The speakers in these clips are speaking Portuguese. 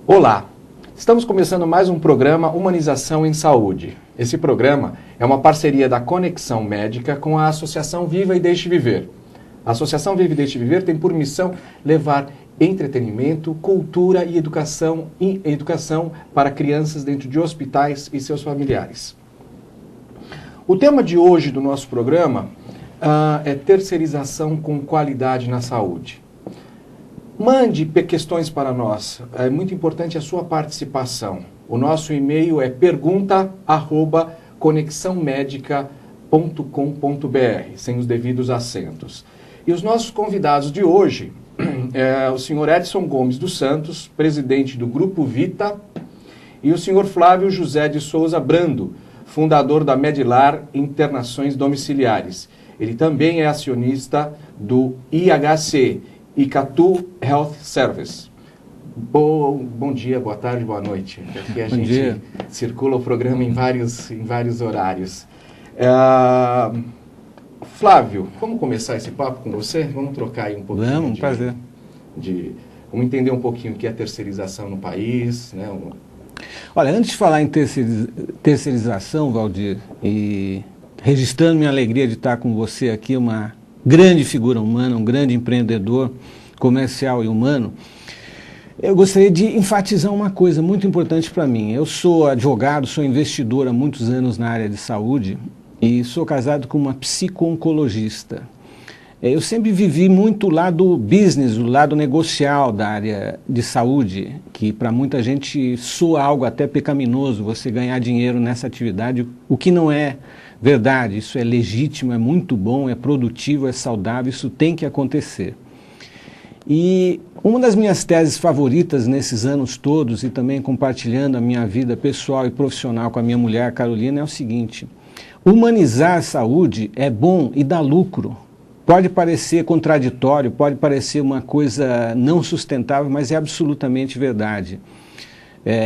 Olá, estamos começando mais um programa Humanização em Saúde. Esse programa é uma parceria da Conexão Médica com a Associação Viva e Deixe Viver. A Associação Viva e Deixe Viver tem por missão levar entretenimento, cultura e educação para crianças dentro de hospitais e seus familiares. O tema de hoje do nosso programa é terceirização com qualidade na saúde. Mande questões para nós, é muito importante a sua participação. O nosso e-mail é pergunta@conexãomedica.com.br, sem os devidos acentos. E os nossos convidados de hoje é o senhor Edson Gomes dos Santos, presidente do Grupo Vita, e o senhor Flávio José de Souza Brando, fundador da Medilar Internações Domiciliares. Ele também é acionista do IHC, Icatu Health Service. Bom dia, boa tarde, boa noite. Aqui a gente circula o programa em vários horários. Flávio, vamos começar esse papo com você? Vamos trocar aí um pouquinho. Vamos, prazer. Vamos entender um pouquinho o que é terceirização no país, né? Olha, antes de falar em terceirização, Valdir, e registrando minha alegria de estar com você aqui, uma grande figura humana, um grande empreendedor comercial e humano, eu gostaria de enfatizar uma coisa muito importante para mim. Eu sou advogado, sou investidor há muitos anos na área de saúde e sou casado com uma psico-oncologista. Eu sempre vivi muito o lado business, o lado negocial da área de saúde, que para muita gente soa algo até pecaminoso, você ganhar dinheiro nessa atividade, o que não é verdade. Isso é legítimo, é muito bom, é produtivo, é saudável, isso tem que acontecer. E uma das minhas teses favoritas nesses anos todos, e também compartilhando a minha vida pessoal e profissional com a minha mulher Carolina, é o seguinte: humanizar a saúde é bom e dá lucro. Pode parecer contraditório, pode parecer uma coisa não sustentável, mas é absolutamente verdade.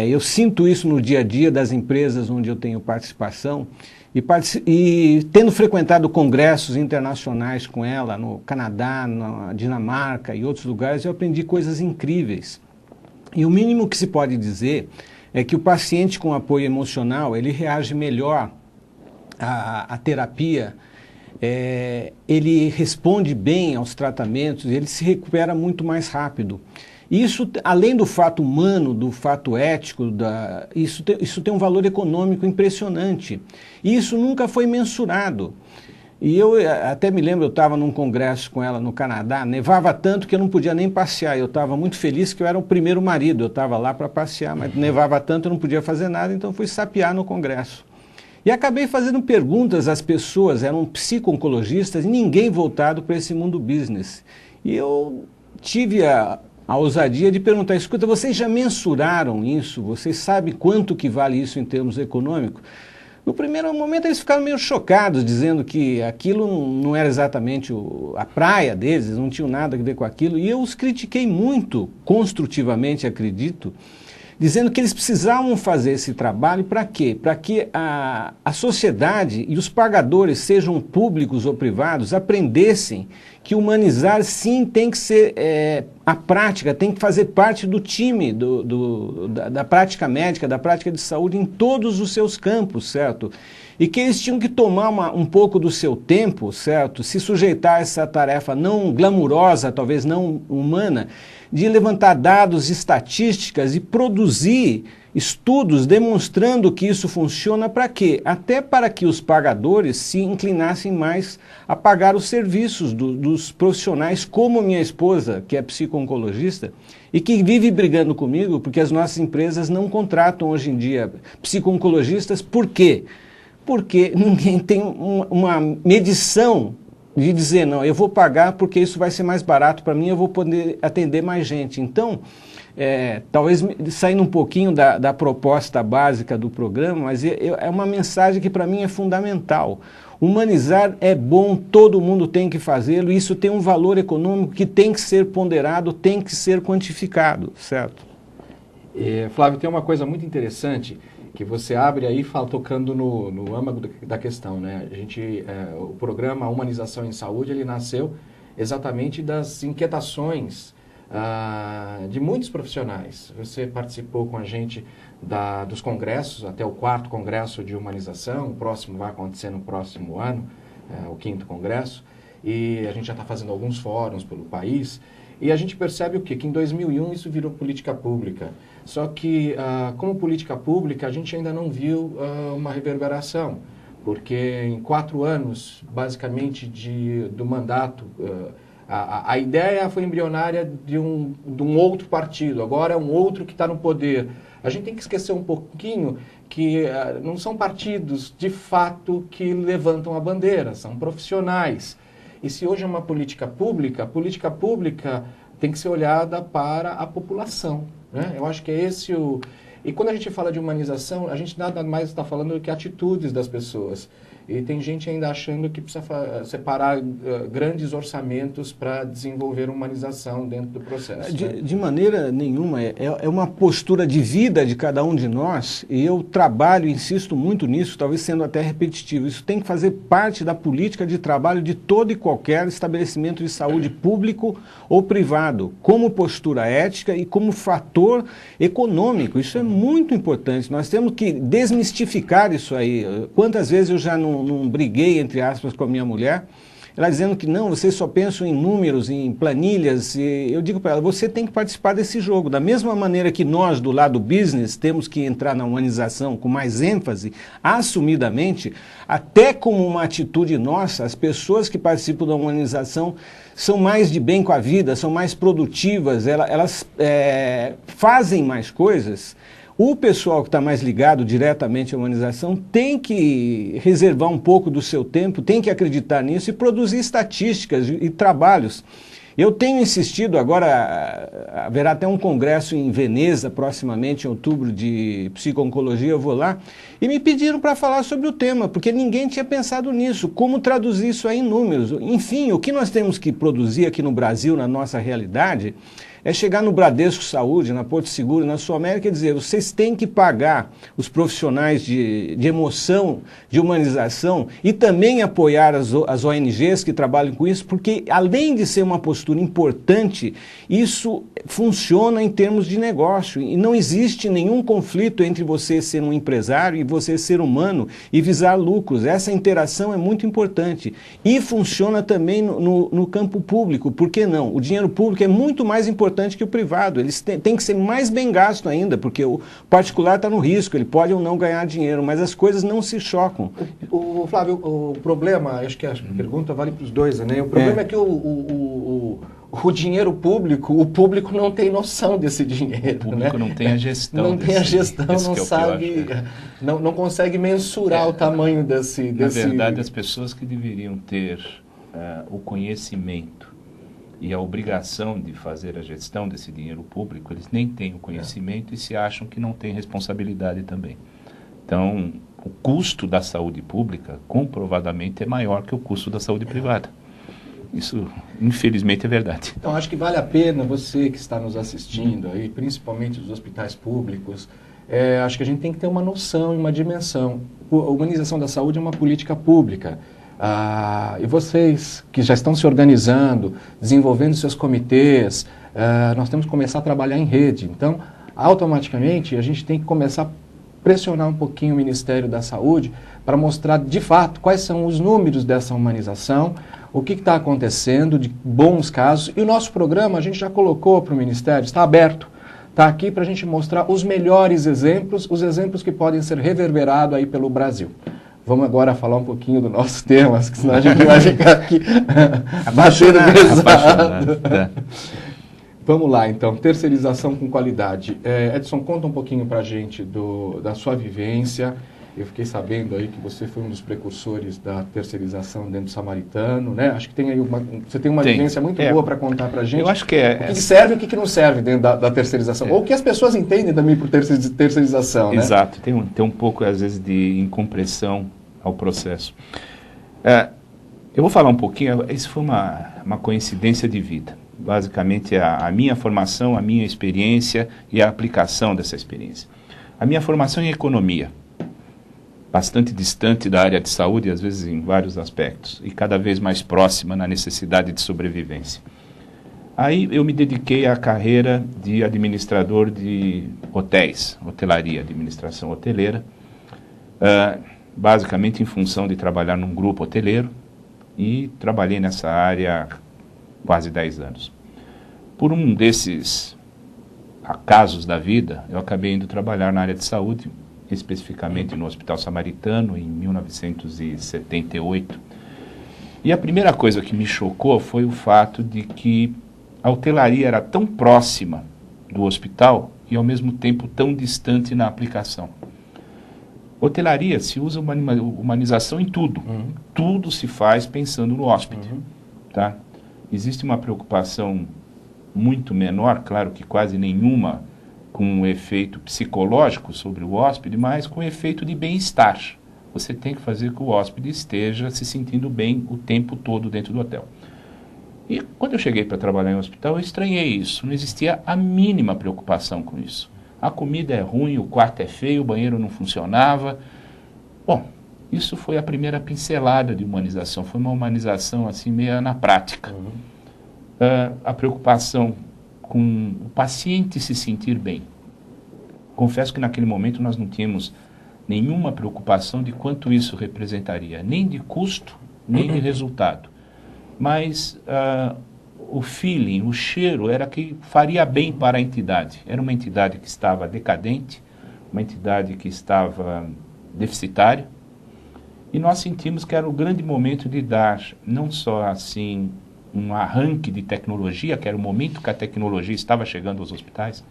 Eu sinto isso no dia a dia das empresas onde eu tenho participação e tendo frequentado congressos internacionais com ela, no Canadá, na Dinamarca e outros lugares, eu aprendi coisas incríveis. E o mínimo que se pode dizer é que o paciente com apoio emocional, ele reage melhor à terapia, ele responde bem aos tratamentos, ele se recupera muito mais rápido. Isso, além do fato humano, do fato ético, isso tem um valor econômico impressionante. E isso nunca foi mensurado. E eu até me lembro, eu estava num congresso com ela no Canadá, nevava tanto que eu não podia nem passear. Eu estava muito feliz que eu era o primeiro marido, eu estava lá para passear, mas nevava tanto eu não podia fazer nada, então fui sapear no congresso. E acabei fazendo perguntas às pessoas, eram psico-oncologistas, e ninguém voltado para esse mundo business. E eu tive a ousadia de perguntar: escuta, vocês já mensuraram isso? Vocês sabem quanto que vale isso em termos econômicos? No primeiro momento eles ficaram meio chocados, dizendo que aquilo não era exatamente a praia deles, não tinham nada a ver com aquilo. E eu os critiquei muito, construtivamente, acredito, dizendo que eles precisavam fazer esse trabalho para quê? Para que a sociedade e os pagadores, sejam públicos ou privados, aprendessem que humanizar sim tem que ser a prática, tem que fazer parte do time da prática médica, da prática de saúde em todos os seus campos, certo? E que eles tinham que tomar um pouco do seu tempo, certo? Se sujeitar a essa tarefa não glamurosa, talvez não humana, de levantar dados, estatísticas e produzir estudos demonstrando que isso funciona para quê? Até para que os pagadores se inclinassem mais a pagar os serviços dos profissionais, como minha esposa, que é psico-oncologista, e que vive brigando comigo porque as nossas empresas não contratam hoje em dia psico-oncologistas. Por quê? Porque ninguém tem uma medição de dizer, não, eu vou pagar porque isso vai ser mais barato para mim, eu vou poder atender mais gente. Então, talvez saindo um pouquinho da proposta básica do programa, mas é uma mensagem que para mim é fundamental. Humanizar é bom, todo mundo tem que fazê-lo, isso tem um valor econômico que tem que ser ponderado, tem que ser quantificado, certo? Flávio, tem uma coisa muito interessante que você abre aí tocando no âmago da questão, né? O programa Humanização em Saúde, ele nasceu exatamente das inquietações de muitos profissionais. Você participou com a gente dos congressos, até o 4º Congresso de Humanização, o próximo vai acontecer no próximo ano, o 5º Congresso, e a gente já está fazendo alguns fóruns pelo país, e a gente percebe o quê? Que em 2001 isso virou política pública. Só que, como política pública, a gente ainda não viu uma reverberação, porque em 4 anos, basicamente, do mandato, a ideia foi embrionária de um outro partido, agora é um outro que está no poder. A gente tem que esquecer um pouquinho que não são partidos, de fato, que levantam a bandeira, são profissionais. E se hoje é uma política pública, a política pública tem que ser olhada para a população, né? Eu acho que é esse o... E quando a gente fala de humanização, a gente nada mais está falando do que atitudes das pessoas. E tem gente ainda achando que precisa separar grandes orçamentos para desenvolver humanização dentro do processo. De maneira nenhuma, é uma postura de vida de cada um de nós, e eu trabalho, insisto muito nisso, talvez sendo até repetitivo. Isso tem que fazer parte da política de trabalho de todo e qualquer estabelecimento de saúde público ou privado, como postura ética e como fator econômico. Isso é muito importante. Nós temos que desmistificar isso aí. Quantas vezes eu já não briguei, entre aspas, com a minha mulher, ela dizendo que não, vocês só pensam em números, em planilhas, e eu digo para ela, você tem que participar desse jogo, da mesma maneira que nós, do lado business, temos que entrar na humanização com mais ênfase, assumidamente, até como uma atitude nossa, as pessoas que participam da humanização são mais de bem com a vida, são mais produtivas, elas fazem mais coisas. O pessoal que está mais ligado diretamente à humanização tem que reservar um pouco do seu tempo, tem que acreditar nisso e produzir estatísticas e trabalhos. Eu tenho insistido, agora haverá até um congresso em Veneza, proximamente, em outubro, de psico-oncologia, eu vou lá, e me pediram para falar sobre o tema, porque ninguém tinha pensado nisso, como traduzir isso aí em números. Enfim, o que nós temos que produzir aqui no Brasil, na nossa realidade, é chegar no Bradesco Saúde, na Porto Seguro, na Sul América e dizer, vocês têm que pagar os profissionais de emoção, de humanização e também apoiar as ONGs que trabalham com isso, porque além de ser uma postura importante, isso funciona em termos de negócio e não existe nenhum conflito entre você ser um empresário e você ser humano e visar lucros. Essa interação é muito importante e funciona também no campo público, por que não? O dinheiro público é muito mais importante que o privado, eles têm que ser mais bem gasto ainda, porque o particular está no risco, ele pode ou não ganhar dinheiro, mas as coisas não se chocam. Flávio, o problema, acho que a pergunta vale para os dois, né? O problema é que o dinheiro público, o público não tem noção desse dinheiro. O público, né? Não tem a gestão. Não tem a gestão, não sabe, não consegue mensurar o tamanho desse... Na verdade, as pessoas que deveriam ter o conhecimento e a obrigação de fazer a gestão desse dinheiro público, eles nem têm o conhecimento e se acham que não têm responsabilidade também. Então, o custo da saúde pública, comprovadamente, é maior que o custo da saúde privada. Isso, infelizmente, é verdade. Então, acho que vale a pena você que está nos assistindo, aí, principalmente os hospitais públicos, acho que a gente tem que ter uma noção e uma dimensão. A humanização da saúde é uma política pública. E vocês que já estão se organizando, desenvolvendo seus comitês, nós temos que começar a trabalhar em rede. Então, automaticamente, a gente tem que começar a pressionar um pouquinho o Ministério da Saúde para mostrar, de fato, quais são os números dessa humanização, o que está acontecendo, de bons casos. E o nosso programa, a gente já colocou para o Ministério, está aberto. Está aqui para a gente mostrar os melhores exemplos, os exemplos que podem ser reverberados aí pelo Brasil. Vamos agora falar um pouquinho do nosso tema, senão a gente vai ficar aqui batendo pesado. Vamos lá, então. Terceirização com qualidade. Edson, conta um pouquinho para a gente da sua vivência Eu fiquei sabendo aí que você foi um dos precursores da terceirização dentro do Samaritano, né? Acho que tem aí você tem uma vivência muito boa para contar para a gente. Eu acho que o que serve e o que não serve dentro da terceirização. Ou o que as pessoas entendem também por terceirização, né? Exato. Tem um pouco, às vezes, de incompreensão ao processo. Eu vou falar um pouquinho, isso foi uma coincidência de vida. Basicamente, a minha formação, a minha experiência e a aplicação dessa experiência. A minha formação em economia, bastante distante da área de saúde, às vezes em vários aspectos, e cada vez mais próxima na necessidade de sobrevivência. Aí eu me dediquei à carreira de administrador de hotéis, hotelaria, administração hoteleira, basicamente em função de trabalhar num grupo hoteleiro, e trabalhei nessa área há quase 10 anos. Por um desses acasos da vida, eu acabei indo trabalhar na área de saúde, especificamente no Hospital Samaritano, em 1978. E a primeira coisa que me chocou foi o fato de que a hotelaria era tão próxima do hospital e, ao mesmo tempo, tão distante na aplicação. Hotelaria se usa humanização em tudo. Uhum. Tudo se faz pensando no hóspede. Uhum. Tá? Existe uma preocupação muito menor, claro que quase nenhuma, com um efeito psicológico sobre o hóspede, mas com efeito de bem-estar. Você tem que fazer que o hóspede esteja se sentindo bem o tempo todo dentro do hotel. E quando eu cheguei para trabalhar em um hospital, eu estranhei isso. Não existia a mínima preocupação com isso. A comida é ruim, o quarto é feio, o banheiro não funcionava. Bom, isso foi a primeira pincelada de humanização. Foi uma humanização assim meio na prática. Uhum. A preocupação com o paciente se sentir bem. Confesso que naquele momento nós não tínhamos nenhuma preocupação de quanto isso representaria, nem de custo, nem de resultado. Mas o feeling, o cheiro era que faria bem para a entidade. Era uma entidade que estava decadente, uma entidade que estava deficitária, e nós sentimos que era o grande momento de dar, não só assim, um arranque de tecnologia, que era o momento que a tecnologia estava chegando aos hospitais.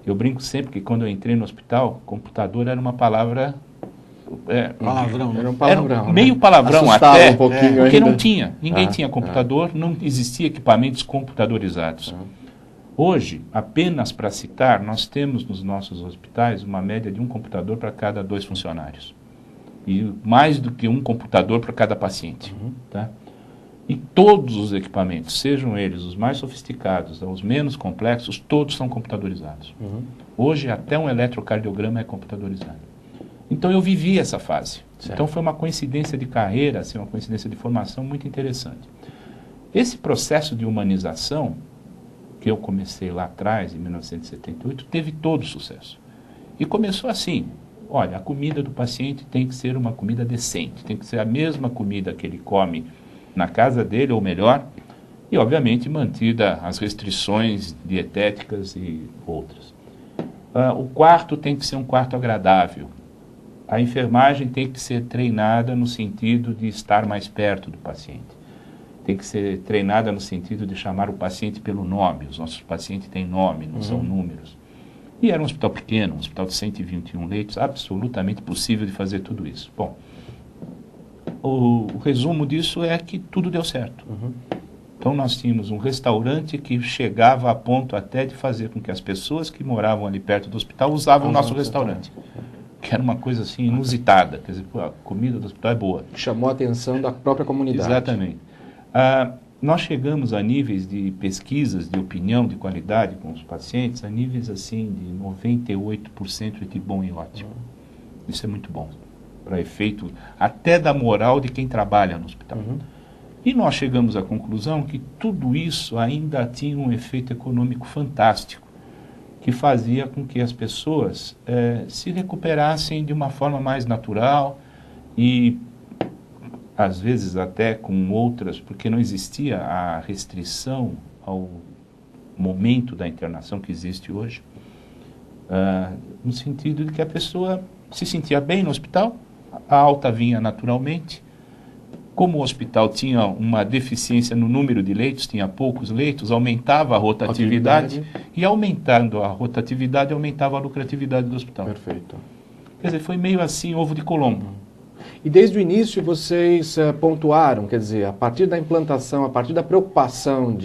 Eu brinco sempre que quando eu entrei no hospital, computador era uma palavra... palavrão, né? Era um palavrão. Era meio palavrão. Assustava até, um pouquinho porque ainda. não tinha. Ninguém tinha computador, não existia equipamentos computadorizados. Hoje, apenas para citar, nós temos nos nossos hospitais uma média de um computador para cada 2 funcionários. E mais do que um computador para cada paciente. Tá? E todos os equipamentos, sejam eles os mais sofisticados, os menos complexos, todos são computadorizados. Hoje, até um eletrocardiograma é computadorizado. Então, eu vivi essa fase. Certo. Então, foi uma coincidência de carreira, assim, uma coincidência de formação muito interessante. Esse processo de humanização, que eu comecei lá atrás, em 1978, teve todo sucesso. E começou assim: olha, a comida do paciente tem que ser uma comida decente, tem que ser a mesma comida que ele come na casa dele, ou melhor, e, obviamente, mantida as restrições dietéticas e outras. O quarto tem que ser um quarto agradável. A enfermagem tem que ser treinada no sentido de estar mais perto do paciente. Tem que ser treinada no sentido de chamar o paciente pelo nome. Os nossos pacientes têm nome, não são números. E era um hospital pequeno, um hospital de 121 leitos, absolutamente possível de fazer tudo isso. Bom, o resumo disso é que tudo deu certo. Então nós tínhamos um restaurante que chegava a ponto até de fazer com que as pessoas que moravam ali perto do hospital usavam o nosso restaurante. Que era uma coisa assim inusitada. Quer dizer, a comida do hospital é boa. Chamou a atenção da própria comunidade. Exatamente. Nós chegamos a níveis de pesquisas de opinião de qualidade com os pacientes, a níveis assim de 98% de bom e ótimo. Isso é muito bom, para efeito até da moral de quem trabalha no hospital. E nós chegamos à conclusão que tudo isso ainda tinha um efeito econômico fantástico, que fazia com que as pessoas se recuperassem de uma forma mais natural e, às vezes, até com outras, porque não existia a restrição ao momento da internação que existe hoje, no sentido de que a pessoa se sentia bem no hospital, a alta vinha naturalmente. Como o hospital tinha uma deficiência no número de leitos, tinha poucos leitos, aumentava a rotatividade, e aumentando a rotatividade, aumentava a lucratividade do hospital. Perfeito. Quer dizer, foi meio assim, ovo de Colombo. E desde o início vocês pontuaram, quer dizer, a partir da implantação, a partir da preocupação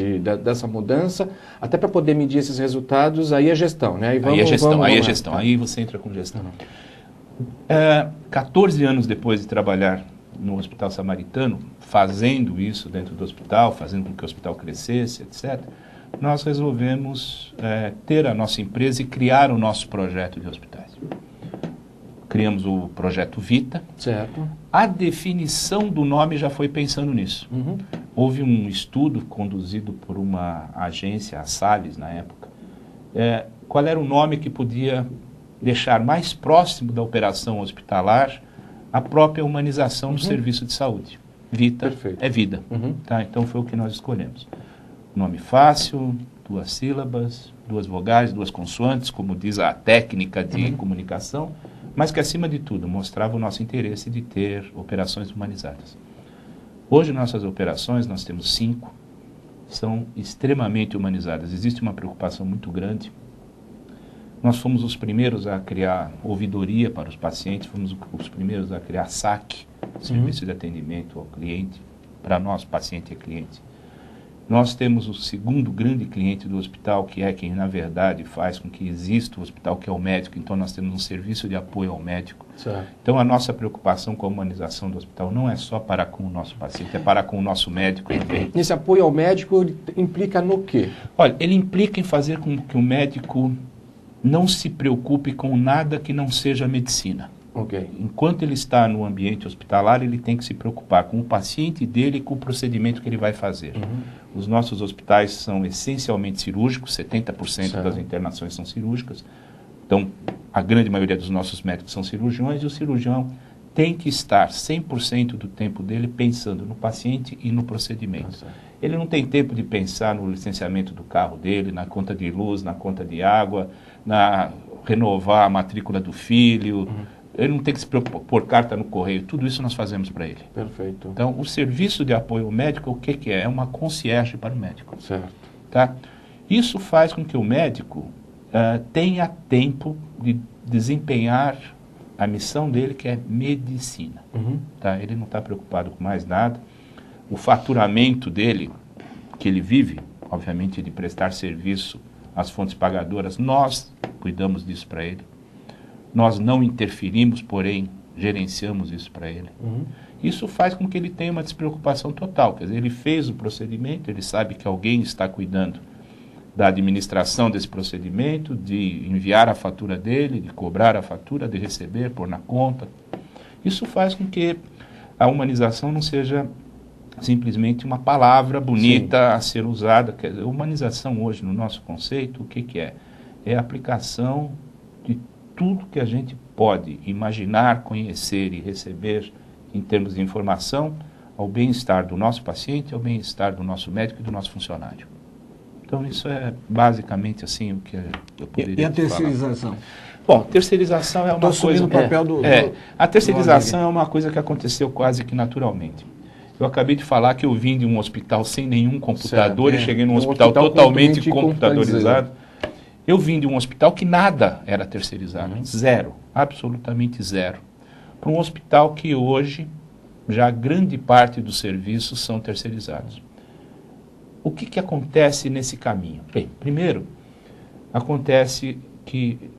dessa mudança, até para poder medir esses resultados, aí é gestão, né? Aí é gestão, aí você entra com gestão. 14 anos depois de trabalhar no Hospital Samaritano, fazendo isso dentro do hospital, fazendo com que o hospital crescesse, etc., nós resolvemos ter a nossa empresa e criar o nosso projeto de hospitais. Criamos o projeto Vita. Certo. A definição do nome já foi pensando nisso. Uhum. Houve um estudo conduzido por uma agência, a Salles, na época. Qual era o nome que podia deixar mais próximo da operação hospitalar a própria humanização do serviço de saúde. Vita Perfeito. é vida. Uhum. Tá? Então foi o que nós escolhemos. Nome fácil, 2 sílabas, 2 vogais, 2 consoantes, como diz a técnica de comunicação, mas que, acima de tudo, mostrava o nosso interesse de ter operações humanizadas. Hoje, nossas operações, nós temos 5, são extremamente humanizadas. Existe uma preocupação muito grande. Nós fomos os primeiros a criar ouvidoria para os pacientes, fomos os primeiros a criar SAC, Serviço de Atendimento ao Cliente, para nós, paciente e cliente. Nós temos o segundo grande cliente do hospital, que é quem, na verdade, faz com que exista o hospital, que é o médico. Então, nós temos um serviço de apoio ao médico. Certo. Então, a nossa preocupação com a humanização do hospital não é só para com o nosso paciente, é para com o nosso médico também. Esse apoio ao médico implica no quê? Olha, ele implica em fazer com que o médico não se preocupe com nada que não seja medicina. Ok. Enquanto ele está no ambiente hospitalar, ele tem que se preocupar com o paciente dele e com o procedimento que ele vai fazer. Os nossos hospitais são essencialmente cirúrgicos, 70% das internações são cirúrgicas. Então, a grande maioria dos nossos médicos são cirurgiões, e o cirurgião tem que estar 100% do tempo dele pensando no paciente e no procedimento. Ele não tem tempo de pensar no licenciamento do carro dele, na conta de luz, na conta de água, na renovar a matrícula do filho. Ele não tem que se preocupar, pôr carta no correio. Tudo isso nós fazemos para ele. Perfeito. Então, o serviço de apoio ao médico, o que é? É uma concierge para o médico. Certo. Tá? Isso faz com que o médico tenha tempo de desempenhar a missão dele, que é medicina. Tá? Ele não está preocupado com mais nada. O faturamento dele, que ele vive, obviamente, de prestar serviço às fontes pagadoras, nós cuidamos disso para ele. Nós não interferimos, porém, gerenciamos isso para ele. Isso faz com que ele tenha uma despreocupação total. Quer dizer, ele fez o procedimento, ele sabe que alguém está cuidando da administração desse procedimento, de enviar a fatura dele, de cobrar a fatura, de receber, pôr na conta. Isso faz com que a humanização não seja simplesmente uma palavra bonita a ser usada. Quer dizer, humanização hoje, no nosso conceito, o que é? É a aplicação de tudo que a gente pode imaginar, conhecer e receber em termos de informação ao bem-estar do nosso paciente, ao bem-estar do nosso médico e do nosso funcionário. Então, isso é basicamente assim o que eu poderia falar. E a terceirização? Bom, terceirização é uma coisa... o papel do a terceirização é uma coisa que aconteceu quase que naturalmente. Eu acabei de falar que eu vim de um hospital sem nenhum computador e cheguei num hospital totalmente computadorizado. Eu vim de um hospital que nada era terceirizado, zero, absolutamente zero, para um hospital que hoje já grande parte dos serviços são terceirizados. O que acontece nesse caminho? Bem, primeiro, acontece que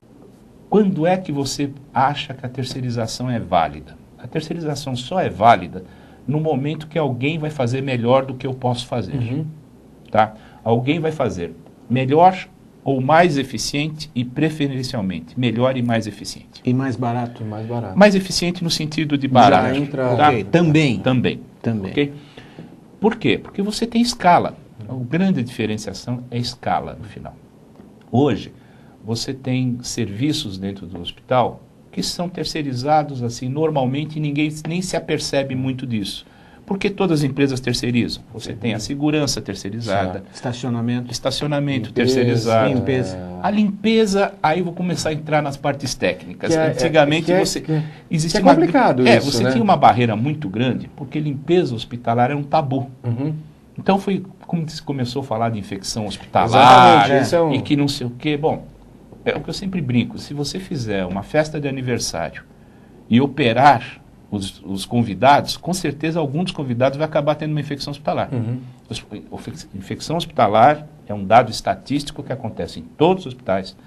quando é que você acha que a terceirização é válida? A terceirização só é válida no momento que alguém vai fazer melhor do que eu posso fazer. Tá? Alguém vai fazer melhor ou mais eficiente e, preferencialmente, melhor e mais eficiente. E mais barato? Mais barato. Mais eficiente no sentido de barato. Já entra... Tá? Okay. Também. Okay? Por quê? Porque você tem escala. A grande diferenciação é escala no final. Hoje, você tem serviços dentro do hospital que são terceirizados assim normalmente e ninguém nem se apercebe muito disso. Porque todas as empresas terceirizam. Você tem a segurança terceirizada. Estacionamento terceirizado. Limpeza. A limpeza, aí eu vou começar a entrar nas partes técnicas. Antigamente é complicado isso, você tinha uma barreira muito grande, porque limpeza hospitalar era um tabu. Então foi como se começou a falar de infecção hospitalar e que não sei o quê. Bom, é o que eu sempre brinco, se você fizer uma festa de aniversário e operar os convidados, com certeza algum dos convidados vai acabar tendo uma infecção hospitalar. Infecção hospitalar é um dado estatístico que acontece em todos os hospitais,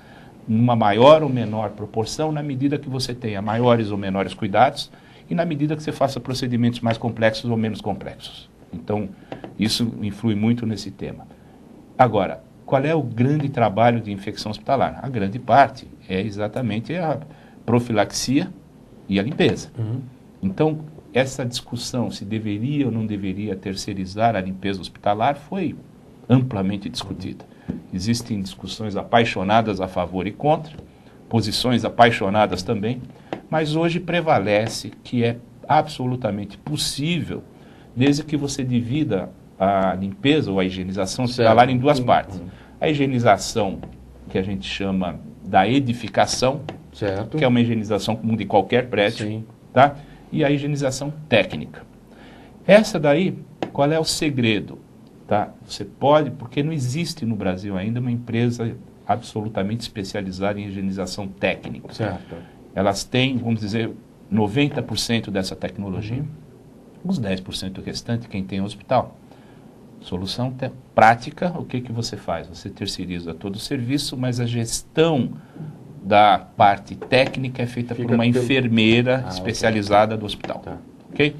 numa maior ou menor proporção, na medida que você tenha maiores ou menores cuidados e na medida que você faça procedimentos mais complexos ou menos complexos. Então, isso influi muito nesse tema. Agora, qual é o grande trabalho de infecção hospitalar? A grande parte é exatamente a profilaxia e a limpeza. Então, essa discussão se deveria ou não deveria terceirizar a limpeza hospitalar foi amplamente discutida. Existem discussões apaixonadas a favor e contra, posições apaixonadas também, mas hoje prevalece que é absolutamente possível, desde que você divida a limpeza ou a higienização hospitalar em duas partes. A higienização, que a gente chama da edificação, certo, que é uma higienização comum de qualquer prédio, tá? E a higienização técnica. Essa daí, qual é o segredo? Tá? Você pode, porque não existe no Brasil ainda uma empresa absolutamente especializada em higienização técnica. Certo. Elas têm, vamos dizer, 90% dessa tecnologia, os 10% restante quem tem é o hospital. Solução prática, o que você faz? Você terceiriza todo o serviço, mas a gestão da parte técnica é feita por uma enfermeira especializada do hospital. Tá. Ok?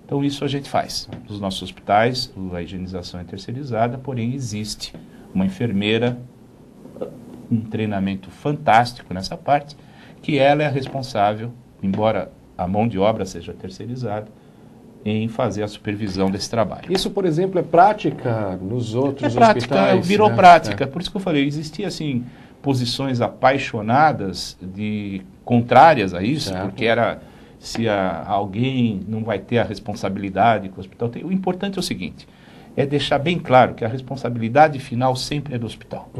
Então, isso a gente faz. Nos nossos hospitais, a higienização é terceirizada, porém existe uma enfermeira, um treinamento fantástico nessa parte, que ela é a responsável, embora a mão de obra seja terceirizada, em fazer a supervisão desse trabalho. Isso, por exemplo, é prática nos outros prática, hospitais? Virou prática. Por isso que eu falei, existia assim posições apaixonadas contrárias a isso, porque era se alguém não vai ter a responsabilidade que o hospital tem. O importante é o seguinte, é deixar bem claro que a responsabilidade final sempre é do hospital.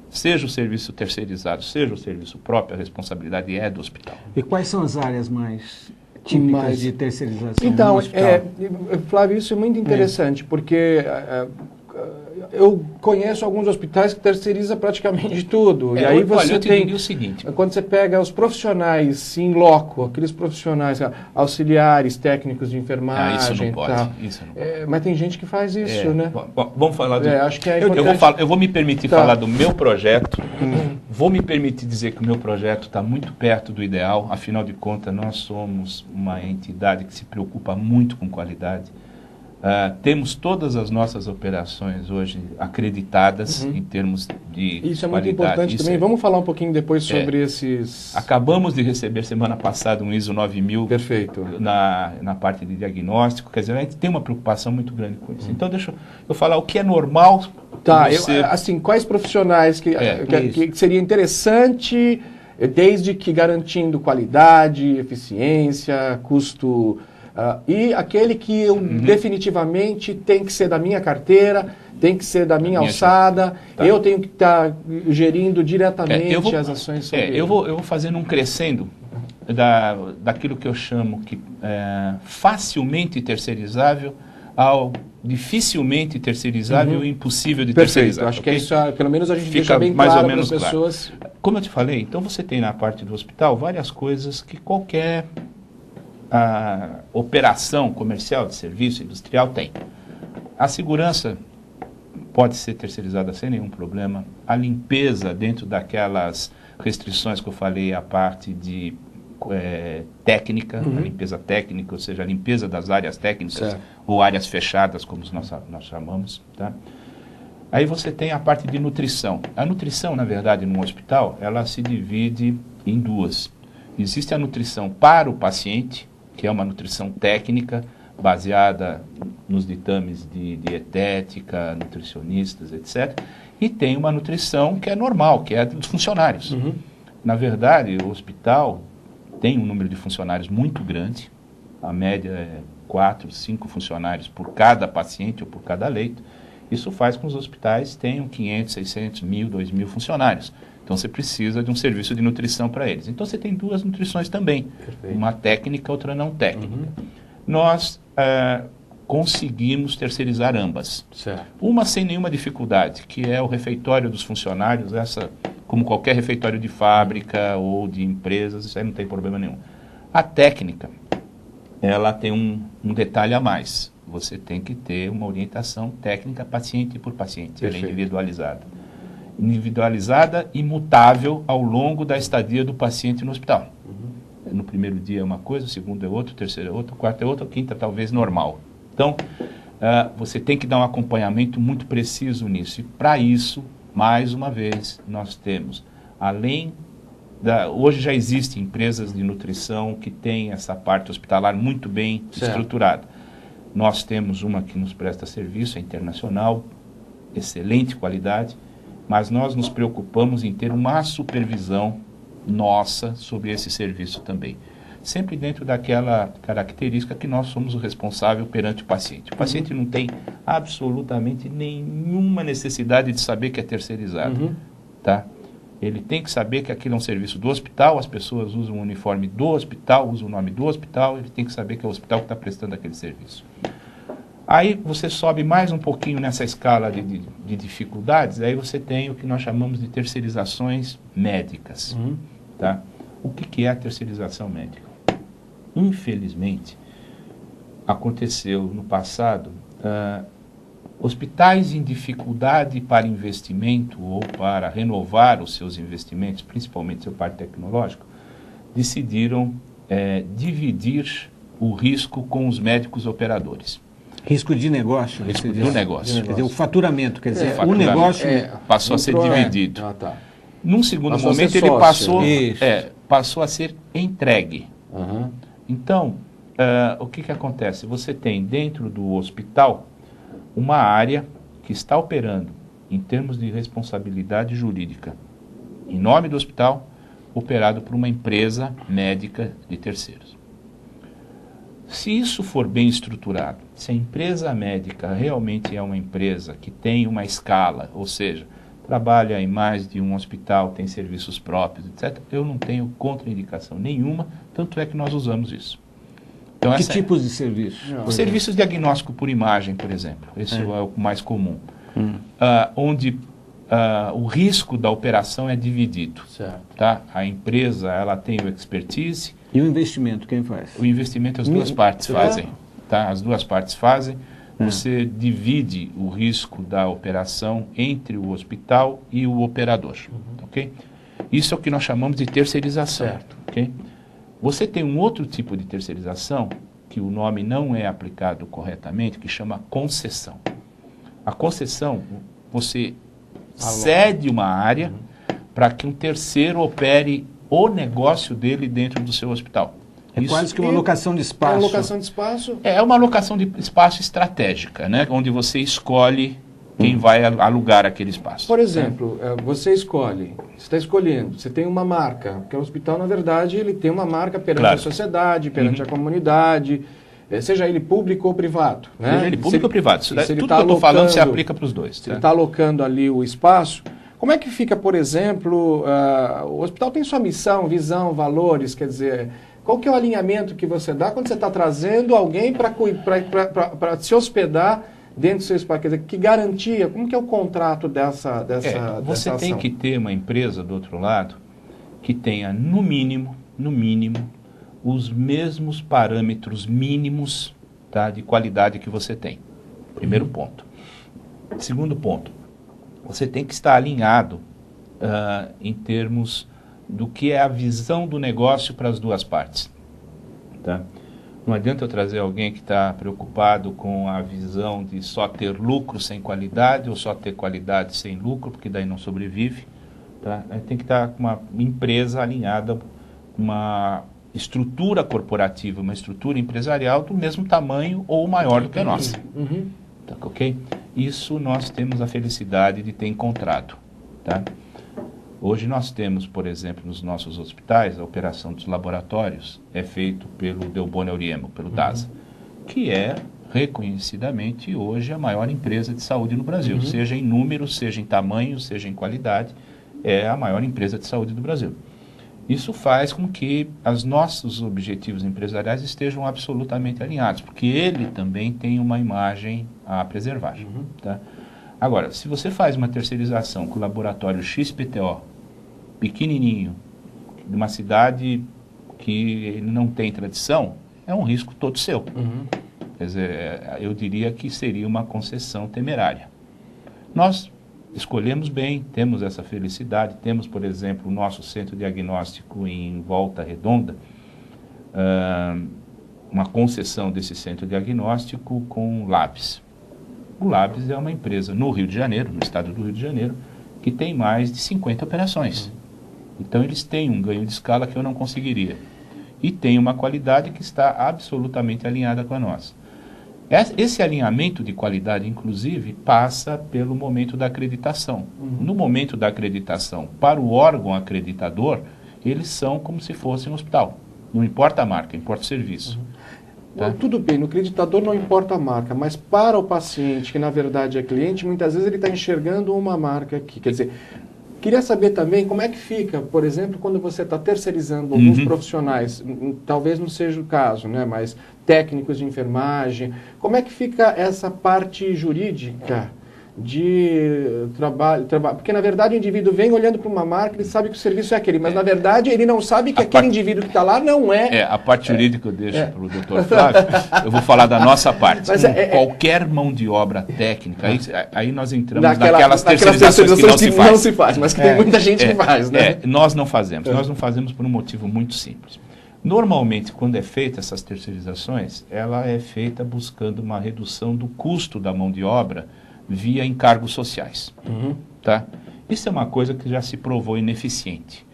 Seja o serviço terceirizado, seja o serviço próprio, a responsabilidade é do hospital. E quais são as áreas mais típicas de terceirização então, no hospital? Flávio, isso é muito interessante, porque eu conheço alguns hospitais que terceirizam praticamente tudo. E aí eu te diria o seguinte. Quando você pega os profissionais em loco, aqueles profissionais auxiliares, técnicos de enfermagem... isso não pode. Isso não pode. Mas tem gente que faz isso, né? Vamos falar do... acho que é importante. Eu vou me permitir falar do meu projeto. Vou me permitir dizer que o meu projeto está muito perto do ideal. Afinal de contas, nós somos uma entidade que se preocupa muito com qualidade. Temos todas as nossas operações hoje acreditadas em termos de Isso é qualidade. muito importante também. Vamos falar um pouquinho depois sobre esses... Acabamos de receber semana passada um ISO 9000 Perfeito. Na parte de diagnóstico. Quer dizer, a gente tem uma preocupação muito grande com isso. Então, deixa eu falar o que é normal. Tá, assim, quais profissionais que seria interessante, desde que garantindo qualidade, eficiência, custo... e aquele que eu definitivamente tem que ser da minha carteira, tem que ser da minha alçada, eu tenho que estar gerindo diretamente as ações sobre ele. Eu vou fazendo um crescendo daquilo que eu chamo que facilmente terceirizável ao dificilmente terceirizável e impossível de terceirizar. Acho que é isso, pelo menos a gente fica deixa bem mais claro ou menos para as pessoas. Como eu te falei, então você tem na parte do hospital várias coisas que qualquer operação comercial, de serviço, industrial tem. A segurança pode ser terceirizada sem nenhum problema. A limpeza, dentro daquelas restrições que eu falei, a parte de técnica, a limpeza técnica, ou seja, a limpeza das áreas técnicas ou áreas fechadas, como nós chamamos. Tá? Aí você tem a parte de nutrição. A nutrição, na verdade, num hospital, ela se divide em duas. Existe a nutrição para o paciente, que é uma nutrição técnica, baseada nos ditames de dietética, nutricionistas, etc. E tem uma nutrição que é normal, que é dos funcionários. Na verdade, o hospital tem um número de funcionários muito grande, a média é 4, 5 funcionários por cada paciente ou por cada leito. Isso faz com que os hospitais tenham 500, 600, 1.000, 2.000 funcionários. Então, você precisa de um serviço de nutrição para eles. Então, você tem duas nutrições também. Perfeito. Uma técnica, outra não técnica. Nós conseguimos terceirizar ambas. Certo. Uma sem nenhuma dificuldade, que é o refeitório dos funcionários, como qualquer refeitório de fábrica ou de empresas, isso aí não tem problema nenhum. A técnica, ela tem um detalhe a mais. Você tem que ter uma orientação técnica paciente por paciente. Ela é individualizada. Individualizada e mutável ao longo da estadia do paciente no hospital. No primeiro dia é uma coisa, o segundo é outra, o terceiro é outra, o quarto é outra, a quinta talvez normal. Então, você tem que dar um acompanhamento muito preciso nisso. E para isso, mais uma vez, nós temos, hoje já existem empresas de nutrição que têm essa parte hospitalar muito bem estruturada. Nós temos uma que nos presta serviço, é internacional, excelente qualidade, mas nós nos preocupamos em ter uma supervisão nossa sobre esse serviço também. Sempre dentro daquela característica que nós somos o responsável perante o paciente. O paciente não tem absolutamente nenhuma necessidade de saber que é terceirizado. Tá? Ele tem que saber que aquilo é um serviço do hospital, as pessoas usam o uniforme do hospital, usam o nome do hospital, ele tem que saber que é o hospital que está prestando aquele serviço. Aí você sobe mais um pouquinho nessa escala de dificuldades, aí você tem o que nós chamamos de terceirizações médicas. Tá? O que é a terceirização médica? Infelizmente, aconteceu no passado, hospitais em dificuldade para investimento ou para renovar os seus investimentos, principalmente seu parque tecnológico, decidiram dividir o risco com os médicos operadores. Risco de negócio. Risco do negócio. Quer dizer, o faturamento, quer dizer, o faturamento negócio passou a ser dividido. Num segundo momento ele passou a ser entregue. Então, o que acontece? Você tem dentro do hospital uma área que está operando em termos de responsabilidade jurídica, em nome do hospital, operado por uma empresa médica de terceiros. Se isso for bem estruturado, se a empresa médica realmente é uma empresa que tem uma escala, ou seja, trabalha em mais de um hospital, tem serviços próprios, etc., eu não tenho contraindicação nenhuma, tanto é que nós usamos isso. Então, que tipos de serviços? Os serviços de diagnóstico por imagem, por exemplo. Esse é o mais comum. Onde o risco da operação é dividido. Tá? A empresa ela tem o expertise. E o investimento, quem faz? O investimento as duas partes fazem. Tá? As duas partes fazem. Você divide o risco da operação entre o hospital e o operador. Okay? Isso é o que nós chamamos de terceirização. Okay? Você tem um outro tipo de terceirização, que o nome não é aplicado corretamente, que chama concessão. A concessão, você cede uma área para que um terceiro opere o negócio dele dentro do seu hospital. É quase que uma alocação de espaço. É uma alocação de espaço? É uma alocação de espaço estratégica, né? Onde você escolhe quem vai alugar aquele espaço. Por exemplo, você está escolhendo, você tem uma marca, porque o hospital, na verdade, ele tem uma marca perante a sociedade, perante a comunidade, seja ele público ou privado. Né? Seja ele público ou privado. Tudo que eu estou falando se aplica para os dois. Se ele está alocando ali o espaço, como é que fica, por exemplo, o hospital tem sua missão, visão, valores, quer dizer... Qual que é o alinhamento que você dá quando você está trazendo alguém para se hospedar dentro do seu espaço? Quer dizer, que garantia, como que é o contrato dessa Você ação? tem que ter uma empresa do outro lado que tenha, no mínimo, os mesmos parâmetros mínimos, tá, de qualidade que você tem. Primeiro ponto. Segundo ponto, você tem que estar alinhado em termos do que é a visão do negócio para as duas partes. Tá? Não adianta eu trazer alguém que está preocupado com a visão de só ter lucro sem qualidade ou só ter qualidade sem lucro, porque daí não sobrevive. Tá? Tem que estar com uma empresa alinhada, uma estrutura corporativa, uma estrutura empresarial do mesmo tamanho ou maior do que a nossa. Tá, ok? Isso nós temos a felicidade de ter encontrado. Tá? Hoje nós temos, por exemplo, nos nossos hospitais, a operação dos laboratórios é feito pelo Delboni Auriemma, pelo DASA, que é reconhecidamente hoje a maior empresa de saúde no Brasil, seja em número, seja em tamanho, seja em qualidade, é a maior empresa de saúde do Brasil. Isso faz com que os nossos objetivos empresariais estejam absolutamente alinhados, porque ele também tem uma imagem a preservar. Tá? Agora, se você faz uma terceirização com o laboratório XPTO, pequenininho, de uma cidade que ele não tem tradição, é um risco todo seu. Quer dizer, eu diria que seria uma concessão temerária. Nós escolhemos bem, temos essa felicidade, temos, por exemplo, o nosso centro diagnóstico em Volta Redonda, uma concessão desse centro diagnóstico com o Labs. O Labs é uma empresa no Rio de Janeiro, no estado do Rio de Janeiro, que tem mais de 50 operações. Então, eles têm um ganho de escala que eu não conseguiria. E tem uma qualidade que está absolutamente alinhada com a nossa. Esse alinhamento de qualidade, inclusive, passa pelo momento da acreditação. No momento da acreditação, para o órgão acreditador, eles são como se fossem um hospital. Não importa a marca, importa o serviço. Tá? Tudo bem, no acreditador não importa a marca, mas para o paciente, que na verdade é cliente, muitas vezes ele está enxergando uma marca aqui. Quer dizer, queria saber também como é que fica, por exemplo, quando você está terceirizando alguns profissionais, talvez não seja o caso, né, mas técnicos de enfermagem, como é que fica essa parte jurídica de trabalho, porque na verdade o indivíduo vem olhando para uma marca, ele sabe que o serviço é aquele, mas na verdade ele não sabe que aquele indivíduo que está lá não é. A parte jurídica eu deixo para o Dr. Flávio, eu vou falar da nossa parte. Mas qualquer mão de obra técnica, aí nós entramos naquelas terceirizações que não se faz, mas que tem muita gente que faz, né? Nós não fazemos, nós não fazemos por um motivo muito simples. Normalmente, quando é feita essas terceirizações, ela é feita buscando uma redução do custo da mão de obra via encargos sociais. Tá? Isso é uma coisa que já se provou ineficiente.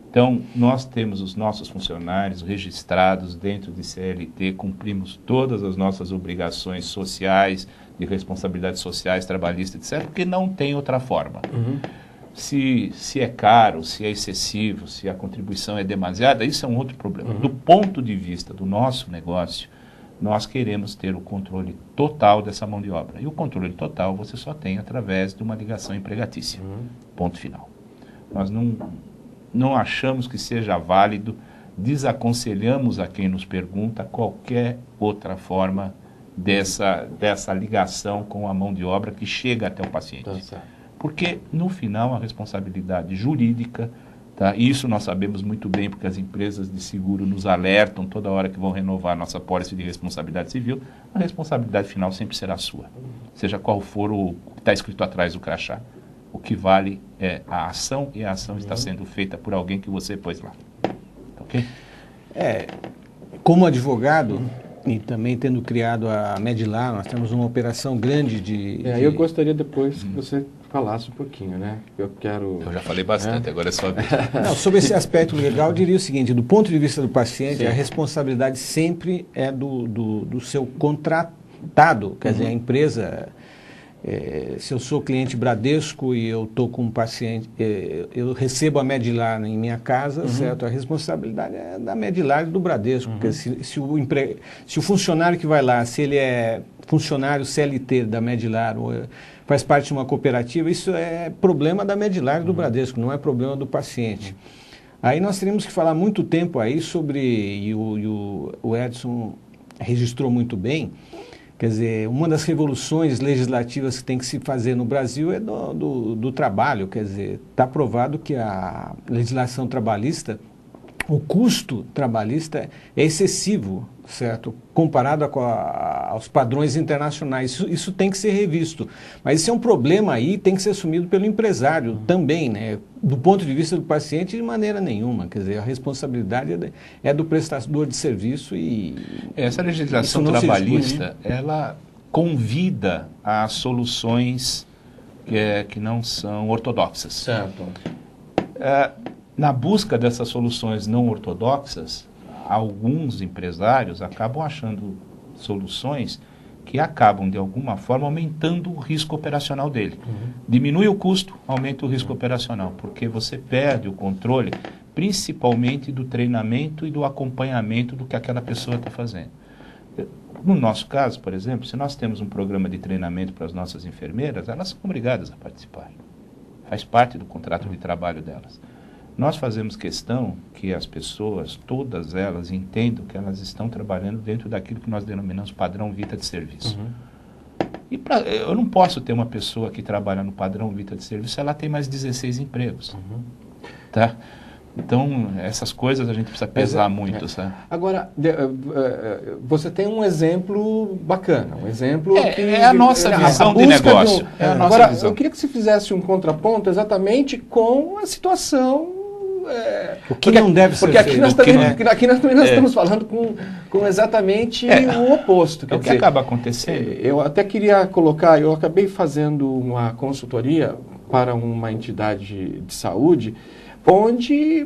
Então, nós temos os nossos funcionários registrados dentro de CLT, cumprimos todas as nossas obrigações sociais, de responsabilidades sociais, trabalhistas, etc., porque não tem outra forma. Se é caro, se é excessivo, se a contribuição é demasiada, isso é um outro problema. Do ponto de vista do nosso negócio, nós queremos ter o controle total dessa mão de obra. E o controle total você só tem através de uma ligação empregatícia. Ponto final. Nós não achamos que seja válido, desaconselhamos a quem nos pergunta qualquer outra forma dessa ligação com a mão de obra que chega até o paciente. Porque, no final, a responsabilidade jurídica, tá? Isso nós sabemos muito bem, porque as empresas de seguro nos alertam toda hora que vão renovar a nossa pólice de responsabilidade civil, a responsabilidade final sempre será sua, seja qual for o que está escrito atrás do crachá. O que vale é a ação, e a ação está sendo feita por alguém que você pôs lá. Ok? Como advogado, e também tendo criado a Medilar, nós temos uma operação grande de... Eu gostaria depois que você falasse um pouquinho, né? Eu já falei bastante, agora é só... Não, sobre esse aspecto legal, eu diria o seguinte, do ponto de vista do paciente, a responsabilidade sempre é do seu contratado, quer dizer, a empresa... se eu sou cliente Bradesco e eu estou com um paciente, eu recebo a Medilar em minha casa, certo? A responsabilidade é da Medilar e do Bradesco, porque se o funcionário que vai lá, se ele é funcionário CLT da Medilar ou faz parte de uma cooperativa, isso é problema da Medilar e do Bradesco, não é problema do paciente. Aí nós teríamos que falar muito tempo aí sobre, e o Edson registrou muito bem, quer dizer, uma das revoluções legislativas que tem que se fazer no Brasil é do trabalho. Quer dizer, está provado que a legislação trabalhista, o custo trabalhista é excessivo, certo? Comparado aos padrões internacionais. Isso tem que ser revisto. Mas isso é um problema aí, tem que ser assumido pelo empresário também, né? Do ponto de vista do paciente, de maneira nenhuma. Quer dizer, a responsabilidade é do prestador de serviço e... Essa legislação trabalhista, ela convida a soluções que não são ortodoxas. Certo. Na busca dessas soluções não ortodoxas, alguns empresários acabam achando soluções que acabam, de alguma forma, aumentando o risco operacional dele. Diminui o custo, aumenta o risco operacional, porque você perde o controle, principalmente do treinamento e do acompanhamento do que aquela pessoa está fazendo. No nosso caso, por exemplo, se nós temos um programa de treinamento para as nossas enfermeiras, elas são obrigadas a participar. Faz parte do contrato de trabalho delas. Nós fazemos questão que as pessoas, todas elas, entendam que elas estão trabalhando dentro daquilo que nós denominamos padrão Vita de serviço. E eu não posso ter uma pessoa que trabalha no padrão Vita de serviço se ela tem mais 16 empregos. Tá? Então, essas coisas a gente precisa pesar muito, sabe? Agora, você tem um exemplo bacana, um exemplo que... É a nossa visão de negócio. Agora, eu queria que você fizesse um contraponto exatamente com a situação... o que não deve ser feito. Porque aqui nós também estamos falando com exatamente o oposto. É o que acaba acontecendo. Eu até queria colocar, eu acabei fazendo uma consultoria para uma entidade de saúde, onde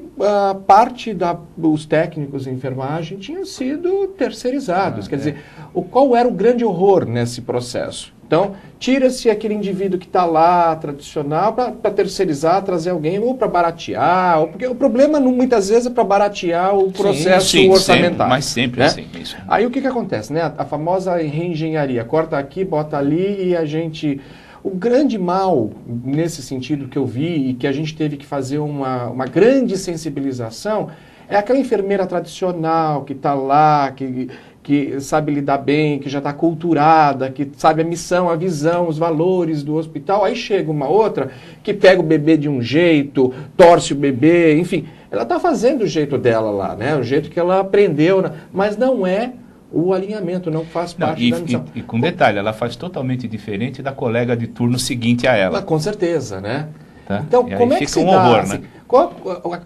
parte dos técnicos de enfermagem tinham sido terceirizados. Quer dizer, qual era o grande horror nesse processo? Então, tira-se aquele indivíduo que está lá, tradicional, para terceirizar, trazer alguém ou para baratear, porque o problema muitas vezes é para baratear o processo orçamentário. Sempre, mas sempre assim. Isso. Aí o que acontece? Né? A famosa reengenharia, corta aqui, bota ali e a gente... O grande mal, nesse sentido que eu vi e que a gente teve que fazer uma grande sensibilização, é aquela enfermeira tradicional que está lá, que sabe lidar bem, que já está culturada, que sabe a missão, a visão, os valores do hospital. Aí chega uma outra que pega o bebê de um jeito, torce o bebê, enfim. Ela está fazendo o jeito dela lá, né? O jeito que ela aprendeu, mas não é o alinhamento, não faz parte da missão. E com detalhe, ela faz totalmente diferente da colega de turno seguinte a ela. Com certeza, né? Tá? Então, e como é que fica se um dá? horror, Assim, né?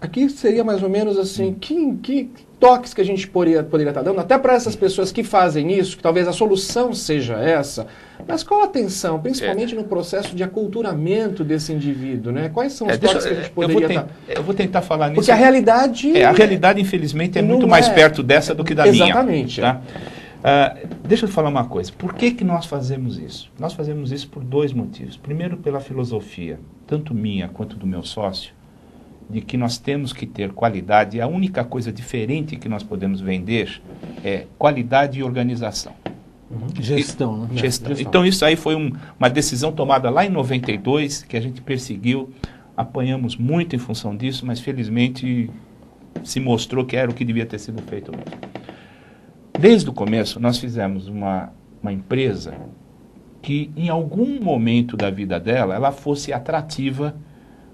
Aqui seria mais ou menos assim, que toques que a gente poderia estar dando, até para essas pessoas que fazem isso, que talvez a solução seja essa, mas qual a atenção, principalmente no processo de aculturamento desse indivíduo, né? Quais são os toques que a gente poderia dar? Eu vou tentar falar nisso. Porque a realidade... a realidade, infelizmente, é muito mais perto dessa do que da minha. Exatamente. Tá? Deixa eu falar uma coisa. Por que nós fazemos isso? Nós fazemos isso por dois motivos. Primeiro, pela filosofia, tanto minha quanto do meu sócio, de que nós temos que ter qualidade. A única coisa diferente que nós podemos vender é qualidade e organização. Gestão, né? Gestão. Então, isso aí foi uma decisão tomada lá em 92, que a gente perseguiu. Apanhamos muito em função disso, mas felizmente se mostrou que era o que devia ter sido feito mesmo. Desde o começo, nós fizemos uma empresa que, em algum momento da vida dela, ela fosse atrativa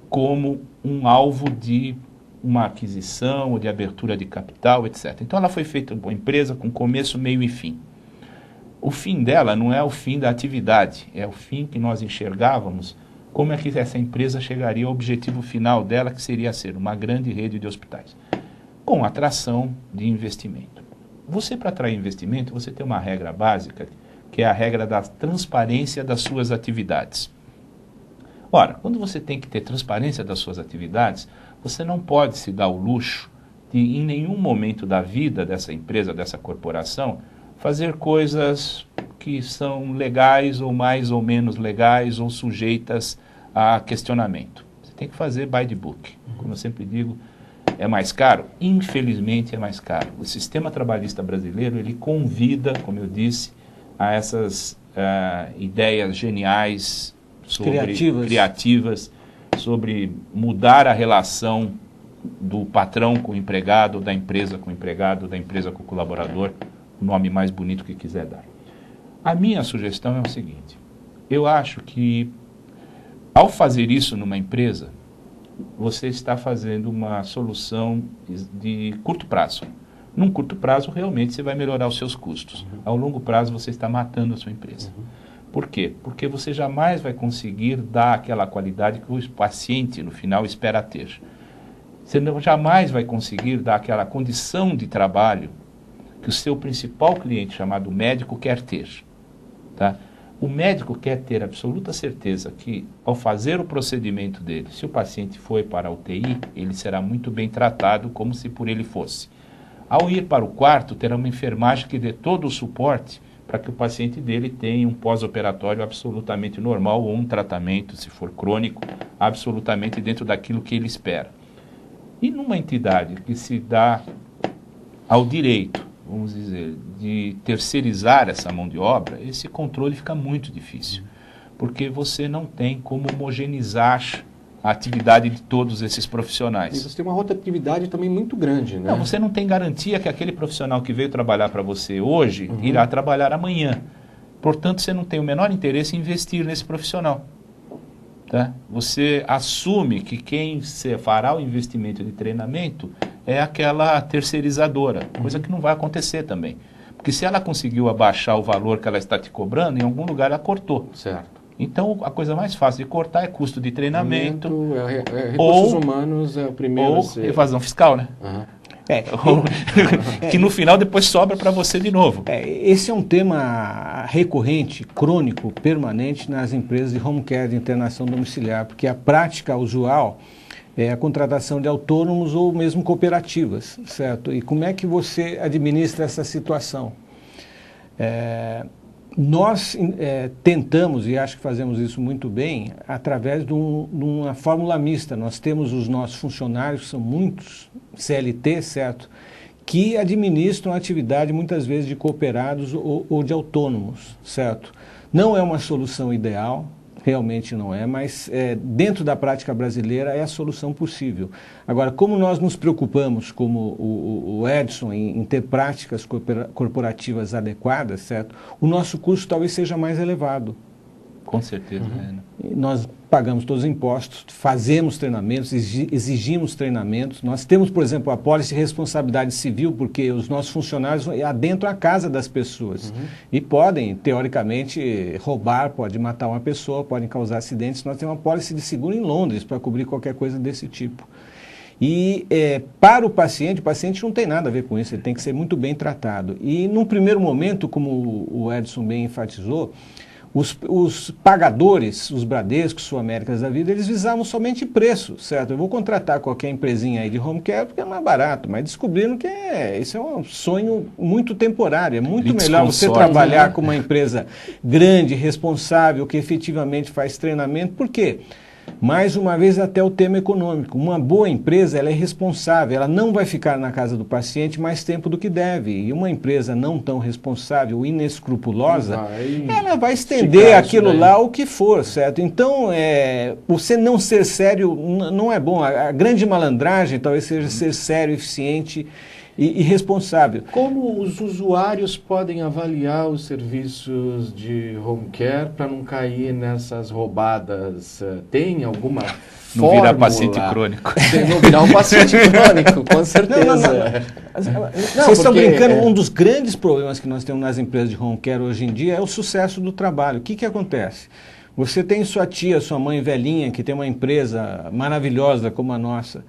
como um alvo de uma aquisição ou de abertura de capital, etc. Então, ela foi feita uma empresa com começo, meio e fim. O fim dela não é o fim da atividade, é o fim que nós enxergávamos como é que essa empresa chegaria ao objetivo final dela, que seria ser uma grande rede de hospitais, com atração de investimento. Você, para atrair investimento, você tem uma regra básica, que é a regra da transparência das suas atividades. Ora, quando você tem que ter transparência das suas atividades, você não pode se dar o luxo de, em nenhum momento da vida dessa empresa, dessa corporação, fazer coisas que são legais ou mais ou menos legais ou sujeitas a questionamento. Você tem que fazer by the book. Como eu sempre digo, é mais caro? Infelizmente é mais caro. O sistema trabalhista brasileiro, ele convida, como eu disse, a essas ideias geniais, criativas, sobre mudar a relação do patrão com o empregado, da empresa com o empregado, da empresa com o colaborador, o nome mais bonito que quiser dar. A minha sugestão é o seguinte: eu acho que, ao fazer isso numa empresa, você está fazendo uma solução de curto prazo. Num curto prazo, realmente, você vai melhorar os seus custos. Ao longo prazo, você está matando a sua empresa. Por quê? Porque você jamais vai conseguir dar aquela qualidade que o paciente, no final, espera ter. Você jamais vai conseguir dar aquela condição de trabalho que o seu principal cliente, chamado médico, quer ter. Tá? O médico quer ter absoluta certeza que, ao fazer o procedimento dele, se o paciente foi para a UTI, ele será muito bem tratado, como se por ele fosse. Ao ir para o quarto, terá uma enfermagem que dê todo o suporte para que o paciente dele tenha um pós-operatório absolutamente normal ou um tratamento, se for crônico, absolutamente dentro daquilo que ele espera. E numa entidade que se dá ao direito, vamos dizer, de terceirizar essa mão de obra, esse controle fica muito difícil, porque você não tem como homogeneizar a atividade de todos esses E profissionais. você tem uma rotatividade também muito grande, né? Não, você não tem garantia que aquele profissional que veio trabalhar para você hoje irá trabalhar amanhã. Portanto, você não tem o menor interesse em investir nesse profissional. Tá? Você assume que quem fará o investimento de treinamento é aquela terceirizadora, coisa que não vai acontecer também. Porque se ela conseguiu abaixar o valor que ela está te cobrando, em algum lugar ela cortou. Certo. Então, a coisa mais fácil de cortar é custo de treinamento recursos humanos é o primeiro a ou ser... evasão fiscal, né? Aham. Que no final depois sobra para você de novo. Esse é um tema recorrente, crônico, permanente nas empresas de home care de internação domiciliar, porque a prática usual é a contratação de autônomos ou mesmo cooperativas, certo? E como é que você administra essa situação? Nós tentamos, e acho que fazemos isso muito bem, através de uma fórmula mista. Nós temos os nossos funcionários, que são muitos, CLT, certo? Que administram a atividade muitas vezes de cooperados ou de autônomos, certo? Não é uma solução ideal, realmente não é, mas dentro da prática brasileira é a solução possível. Agora, como nós nos preocupamos, como o Edson, em ter práticas corporativas adequadas, certo? O nosso custo talvez seja mais elevado. Com certeza. Nós pagamos todos os impostos, fazemos treinamentos, exigimos treinamentos. Nós temos, por exemplo, a pólice de responsabilidade civil, porque os nossos funcionários adentram a casa das pessoas e podem, teoricamente, roubar, pode matar uma pessoa, podem causar acidentes. Nós temos uma pólice de seguro em Londres para cobrir qualquer coisa desse tipo. E para o paciente não tem nada a ver com isso, ele tem que ser muito bem tratado. E num primeiro momento, como o Edson bem enfatizou, os pagadores, os Bradescos, Sul-Américas da vida, eles visavam somente preço, certo? Eu vou contratar qualquer empresinha aí de home care porque é mais barato, mas descobriram que isso é um sonho muito temporário. É muito melhor você trabalhar com uma empresa grande, responsável, que efetivamente faz treinamento. Por quê? Mais uma vez, até o tema econômico. Uma boa empresa, ela é responsável, ela não vai ficar na casa do paciente mais tempo do que deve. E uma empresa não tão responsável, inescrupulosa, ela vai estender aquilo lá o que for, certo? Então, você não ser sério não é bom. A grande malandragem talvez seja ser sério, eficiente e responsável. Como os usuários podem avaliar os serviços de home care para não cair nessas roubadas? Tem alguma não virar paciente crônico. Não virar um paciente crônico, com certeza. Vocês estão brincando, um dos grandes problemas que nós temos nas empresas de home care hoje em dia é o sucesso do trabalho. O que acontece? Você tem sua tia, sua mãe velhinha, que tem uma empresa maravilhosa como a nossa,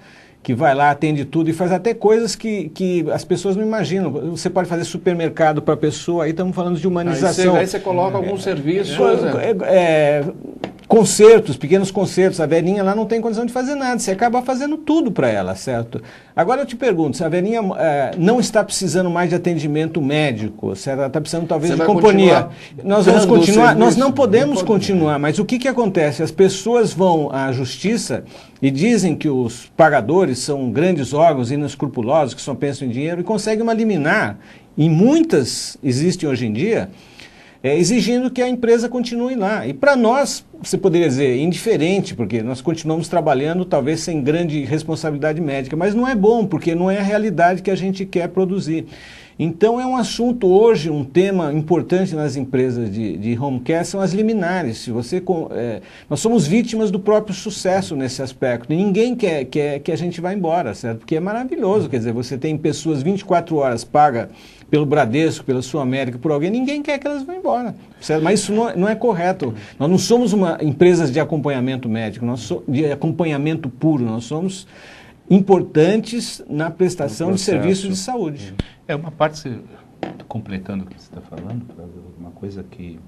que vai lá, atende tudo e faz até coisas que as pessoas não imaginam. Você pode fazer supermercado para a pessoa, aí estamos falando de humanização. Aí você coloca alguns serviços... Concertos, pequenos concertos, a velhinha lá não tem condição de fazer nada, você acaba fazendo tudo para ela, certo? Agora eu te pergunto, se a velhinha não está precisando mais de atendimento médico, se ela está precisando talvez de companhia, nós vamos continuar, nós não podemos continuar, mas o que acontece? As pessoas vão à justiça e dizem que os pagadores são grandes órgãos inescrupulosos, que só pensam em dinheiro, e conseguem uma liminar, e muitas existem hoje em dia, exigindo que a empresa continue lá. E para nós, você poderia dizer, indiferente, porque nós continuamos trabalhando talvez sem grande responsabilidade médica, mas não é bom, porque não é a realidade que a gente quer produzir. Então é um assunto hoje, um tema importante nas empresas de home care são as liminares. Se você, nós somos vítimas do próprio sucesso nesse aspecto. E ninguém quer que a gente vá embora, certo? Porque é maravilhoso, quer dizer, você tem pessoas 24 horas pagas pelo Bradesco, pela Sul-América, por alguém, ninguém quer que elas vão embora, certo? Mas isso não é correto. Nós não somos empresas de acompanhamento médico, de acompanhamento puro, nós somos importantes na prestação de serviços de saúde. Uma parte, completando o que você está falando, uma coisa que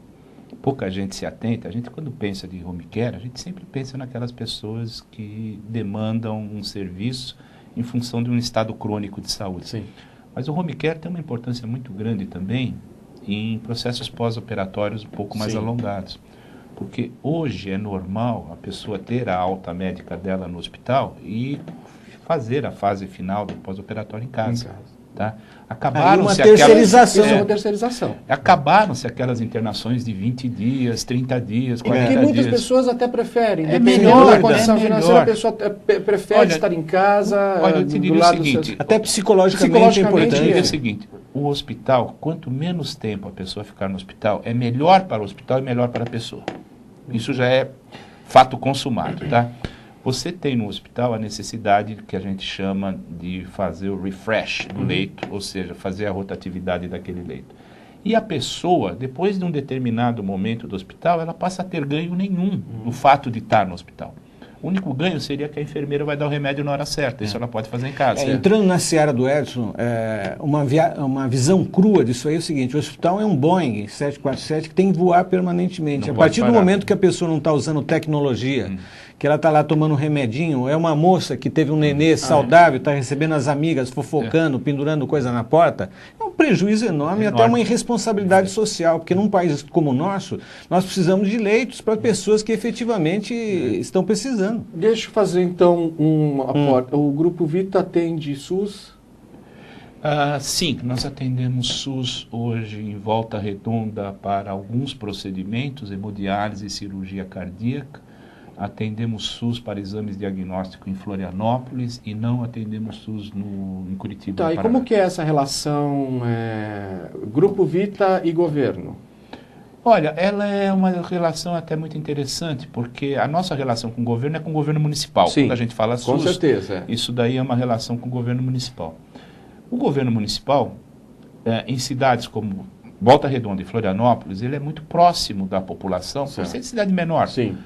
pouca gente se atenta, a gente quando pensa de home care, a gente sempre pensa naquelas pessoas que demandam um serviço em função de um estado crônico de saúde. Sim. Mas o home care tem uma importância muito grande também em processos pós-operatórios um pouco mais alongados. Porque hoje é normal a pessoa ter a alta médica dela no hospital e fazer a fase final do pós-operatório em casa. Tá? Acabaram-se terceirização. Isso é uma terceirização. Acabaram-se aquelas internações de 20 dias, 30 dias, 40 Porque muitas dias. pessoas até preferem. É Dependendo melhor, da condição é financeira, melhor. a pessoa prefere estar em casa, olha, eu te diria do o lado seguinte, dos seus... Até psicologicamente é Psicologicamente, Eu importante. diria o seguinte, o hospital, quanto menos tempo a pessoa ficar no hospital, é melhor para o hospital e melhor para a pessoa. Isso já é fato consumado, tá? Você tem no hospital a necessidade que a gente chama de fazer o refresh do leito, ou seja, fazer a rotatividade daquele leito. E a pessoa, depois de um determinado momento do hospital, ela passa a ter ganho nenhum no fato de estar no hospital. O único ganho seria que a enfermeira vai dar o remédio na hora certa. Isso ela pode fazer em casa. Entrando na seara do Edson, uma visão crua disso aí é o seguinte: o hospital é um Boeing 747 que tem que voar permanentemente. Não A partir pode do parar. momento que a pessoa não está usando tecnologia, que ela está lá tomando um remedinho, é uma moça que teve um nenê saudável, está recebendo as amigas, fofocando, pendurando coisa na porta, é um prejuízo enorme e até uma irresponsabilidade social, porque num país como o nosso, nós precisamos de leitos para pessoas que efetivamente estão precisando. Deixa eu fazer então o Grupo Vita atende SUS? Sim, nós atendemos SUS hoje em Volta Redonda para alguns procedimentos, hemodiálise e cirurgia cardíaca. Atendemos SUS para exames diagnósticos em Florianópolis e não atendemos SUS em Curitiba. Tá, e Paraná. como que é essa relação Grupo Vita e governo? Olha, ela é uma relação até muito interessante, porque a nossa relação com o governo é com o governo municipal. Sim, quando a gente fala com SUS, certeza. isso daí é uma relação com o governo municipal. O governo municipal, em cidades como Volta Redonda e Florianópolis, ele é muito próximo da população, por ser cidade menor. Sim.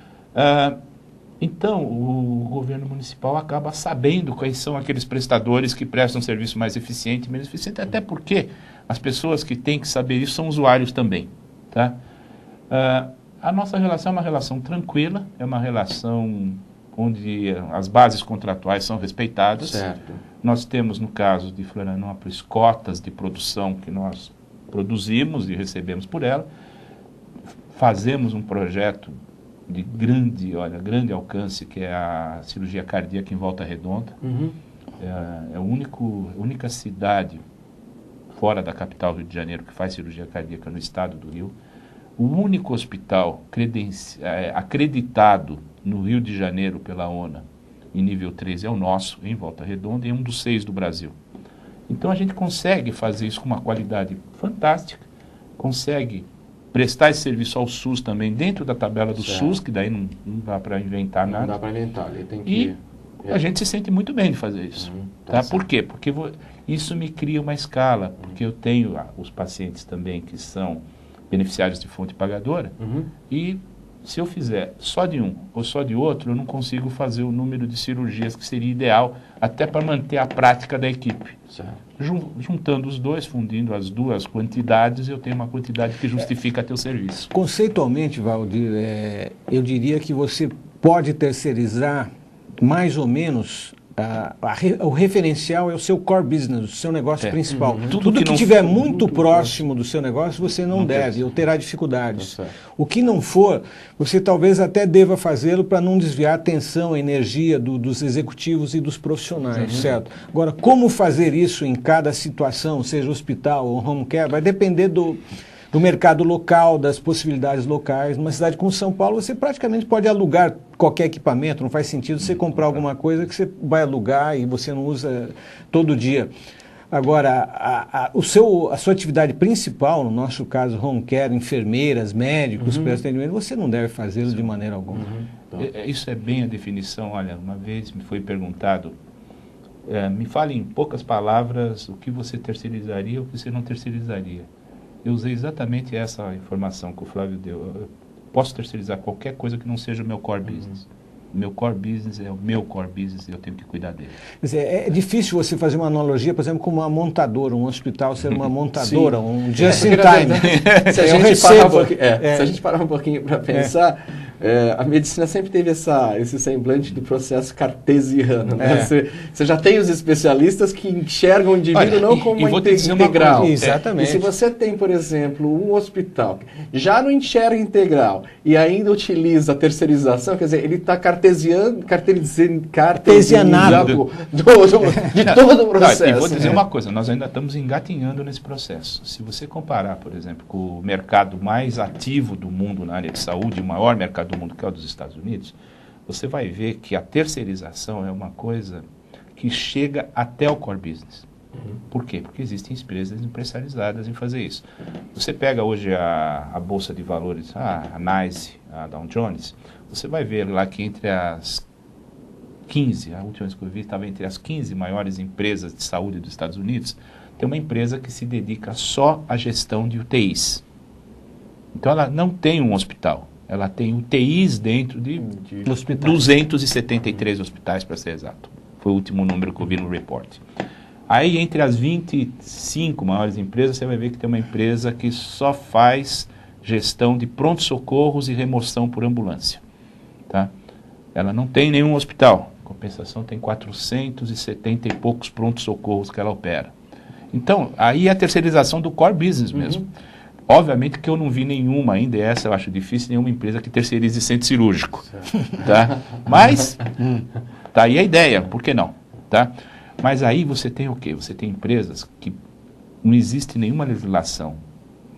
Então, o governo municipal acaba sabendo quais são aqueles prestadores que prestam serviço mais eficiente, menos eficiente, até porque as pessoas que têm que saber isso são usuários também. Tá? A nossa relação é uma relação tranquila, é uma relação onde as bases contratuais são respeitadas. Certo. Nós temos, no caso de Florianópolis, cotas de produção que nós produzimos e recebemos por ela. Fazemos um projeto de grande alcance, que é a cirurgia cardíaca em Volta Redonda. É a única cidade fora da capital Rio de Janeiro que faz cirurgia cardíaca no estado do Rio. O único hospital acreditado no Rio de Janeiro pela ONA em nível 3 é o nosso, em Volta Redonda, e é um dos 6 do Brasil. Então a gente consegue fazer isso com uma qualidade fantástica, consegue prestar esse serviço ao SUS também dentro da tabela do SUS, que daí não dá para inventar nada. Não dá para inventar, ele tem que... E a gente se sente muito bem de fazer isso. Tá? Por quê? Porque isso me cria uma escala, porque eu tenho os pacientes também que são beneficiários de fonte pagadora, e se eu fizer só de um ou só de outro, eu não consigo fazer o número de cirurgias que seria ideal, até para manter a prática da equipe. Certo. Juntando os dois, fundindo as duas quantidades, eu tenho uma quantidade que justifica teu serviço. Conceitualmente, Valdir, eu diria que você pode terceirizar mais ou menos o referencial é o seu core business, o seu negócio principal. Tudo que estiver muito próximo do seu negócio, você não deve, ou terá dificuldades. O que não for, você talvez até deva fazê-lo para não desviar a atenção, a energia dos executivos e dos profissionais, certo? Agora, como fazer isso em cada situação, seja hospital ou home care, vai depender do mercado local, das possibilidades locais. Numa cidade como São Paulo, você praticamente pode alugar qualquer equipamento, não faz sentido você comprar alguma coisa que você vai alugar e você não usa todo dia. Agora, a sua atividade principal, no nosso caso, home care, enfermeiras, médicos, atendimento, você não deve fazê-lo de maneira alguma. Isso é bem a definição. Olha, uma vez me foi perguntado, me fale em poucas palavras o que você terceirizaria e o que você não terceirizaria. Eu usei exatamente essa informação que o Flávio deu. Eu posso terceirizar qualquer coisa que não seja o meu core business. O meu core business é o meu core business e eu tenho que cuidar dele. Quer dizer, é difícil você fazer uma analogia, por exemplo, com uma montadora, um hospital ser uma montadora, um just in time. Se a gente parar um pouquinho para pensar, a medicina sempre teve esse semblante do processo cartesiano. Né? Você já tem os especialistas que enxergam o indivíduo não como uma integral. Exatamente. E se você tem, por exemplo, um hospital que já não enxerga integral e ainda utiliza a terceirização, quer dizer, ele está cartesianado de todo o processo. E vou dizer uma coisa, nós ainda estamos engatinhando nesse processo. Se você comparar, por exemplo, com o mercado mais ativo do mundo na área de saúde, o maior mercado do mundo, que é o dos Estados Unidos, você vai ver que a terceirização é uma coisa que chega até o core business. Por quê? Porque existem empresas especializadas em fazer isso. Você pega hoje a Bolsa de Valores, a NYSE, a Dow Jones, você vai ver lá que entre as 15, a última vez que eu vi estava entre as 15 maiores empresas de saúde dos Estados Unidos, tem uma empresa que se dedica só à gestão de UTIs. Então ela não tem um hospital, ela tem UTIs dentro de 273 hospitais, para ser exato. Foi o último número que eu vi no report. Aí entre as 25 maiores empresas, você vai ver que tem uma empresa que só faz gestão de pronto-socorros e remoção por ambulância. Tá? Ela não tem nenhum hospital. Em compensação, tem 470 e poucos pronto-socorros que ela opera. Então, aí é a terceirização do core business mesmo. Obviamente que eu não vi nenhuma ainda, e essa eu acho difícil, nenhuma empresa que terceirize centro cirúrgico. Tá? Mas, tá aí a ideia, por que não? Tá? Mas aí você tem o quê? Você tem empresas que não existe nenhuma legislação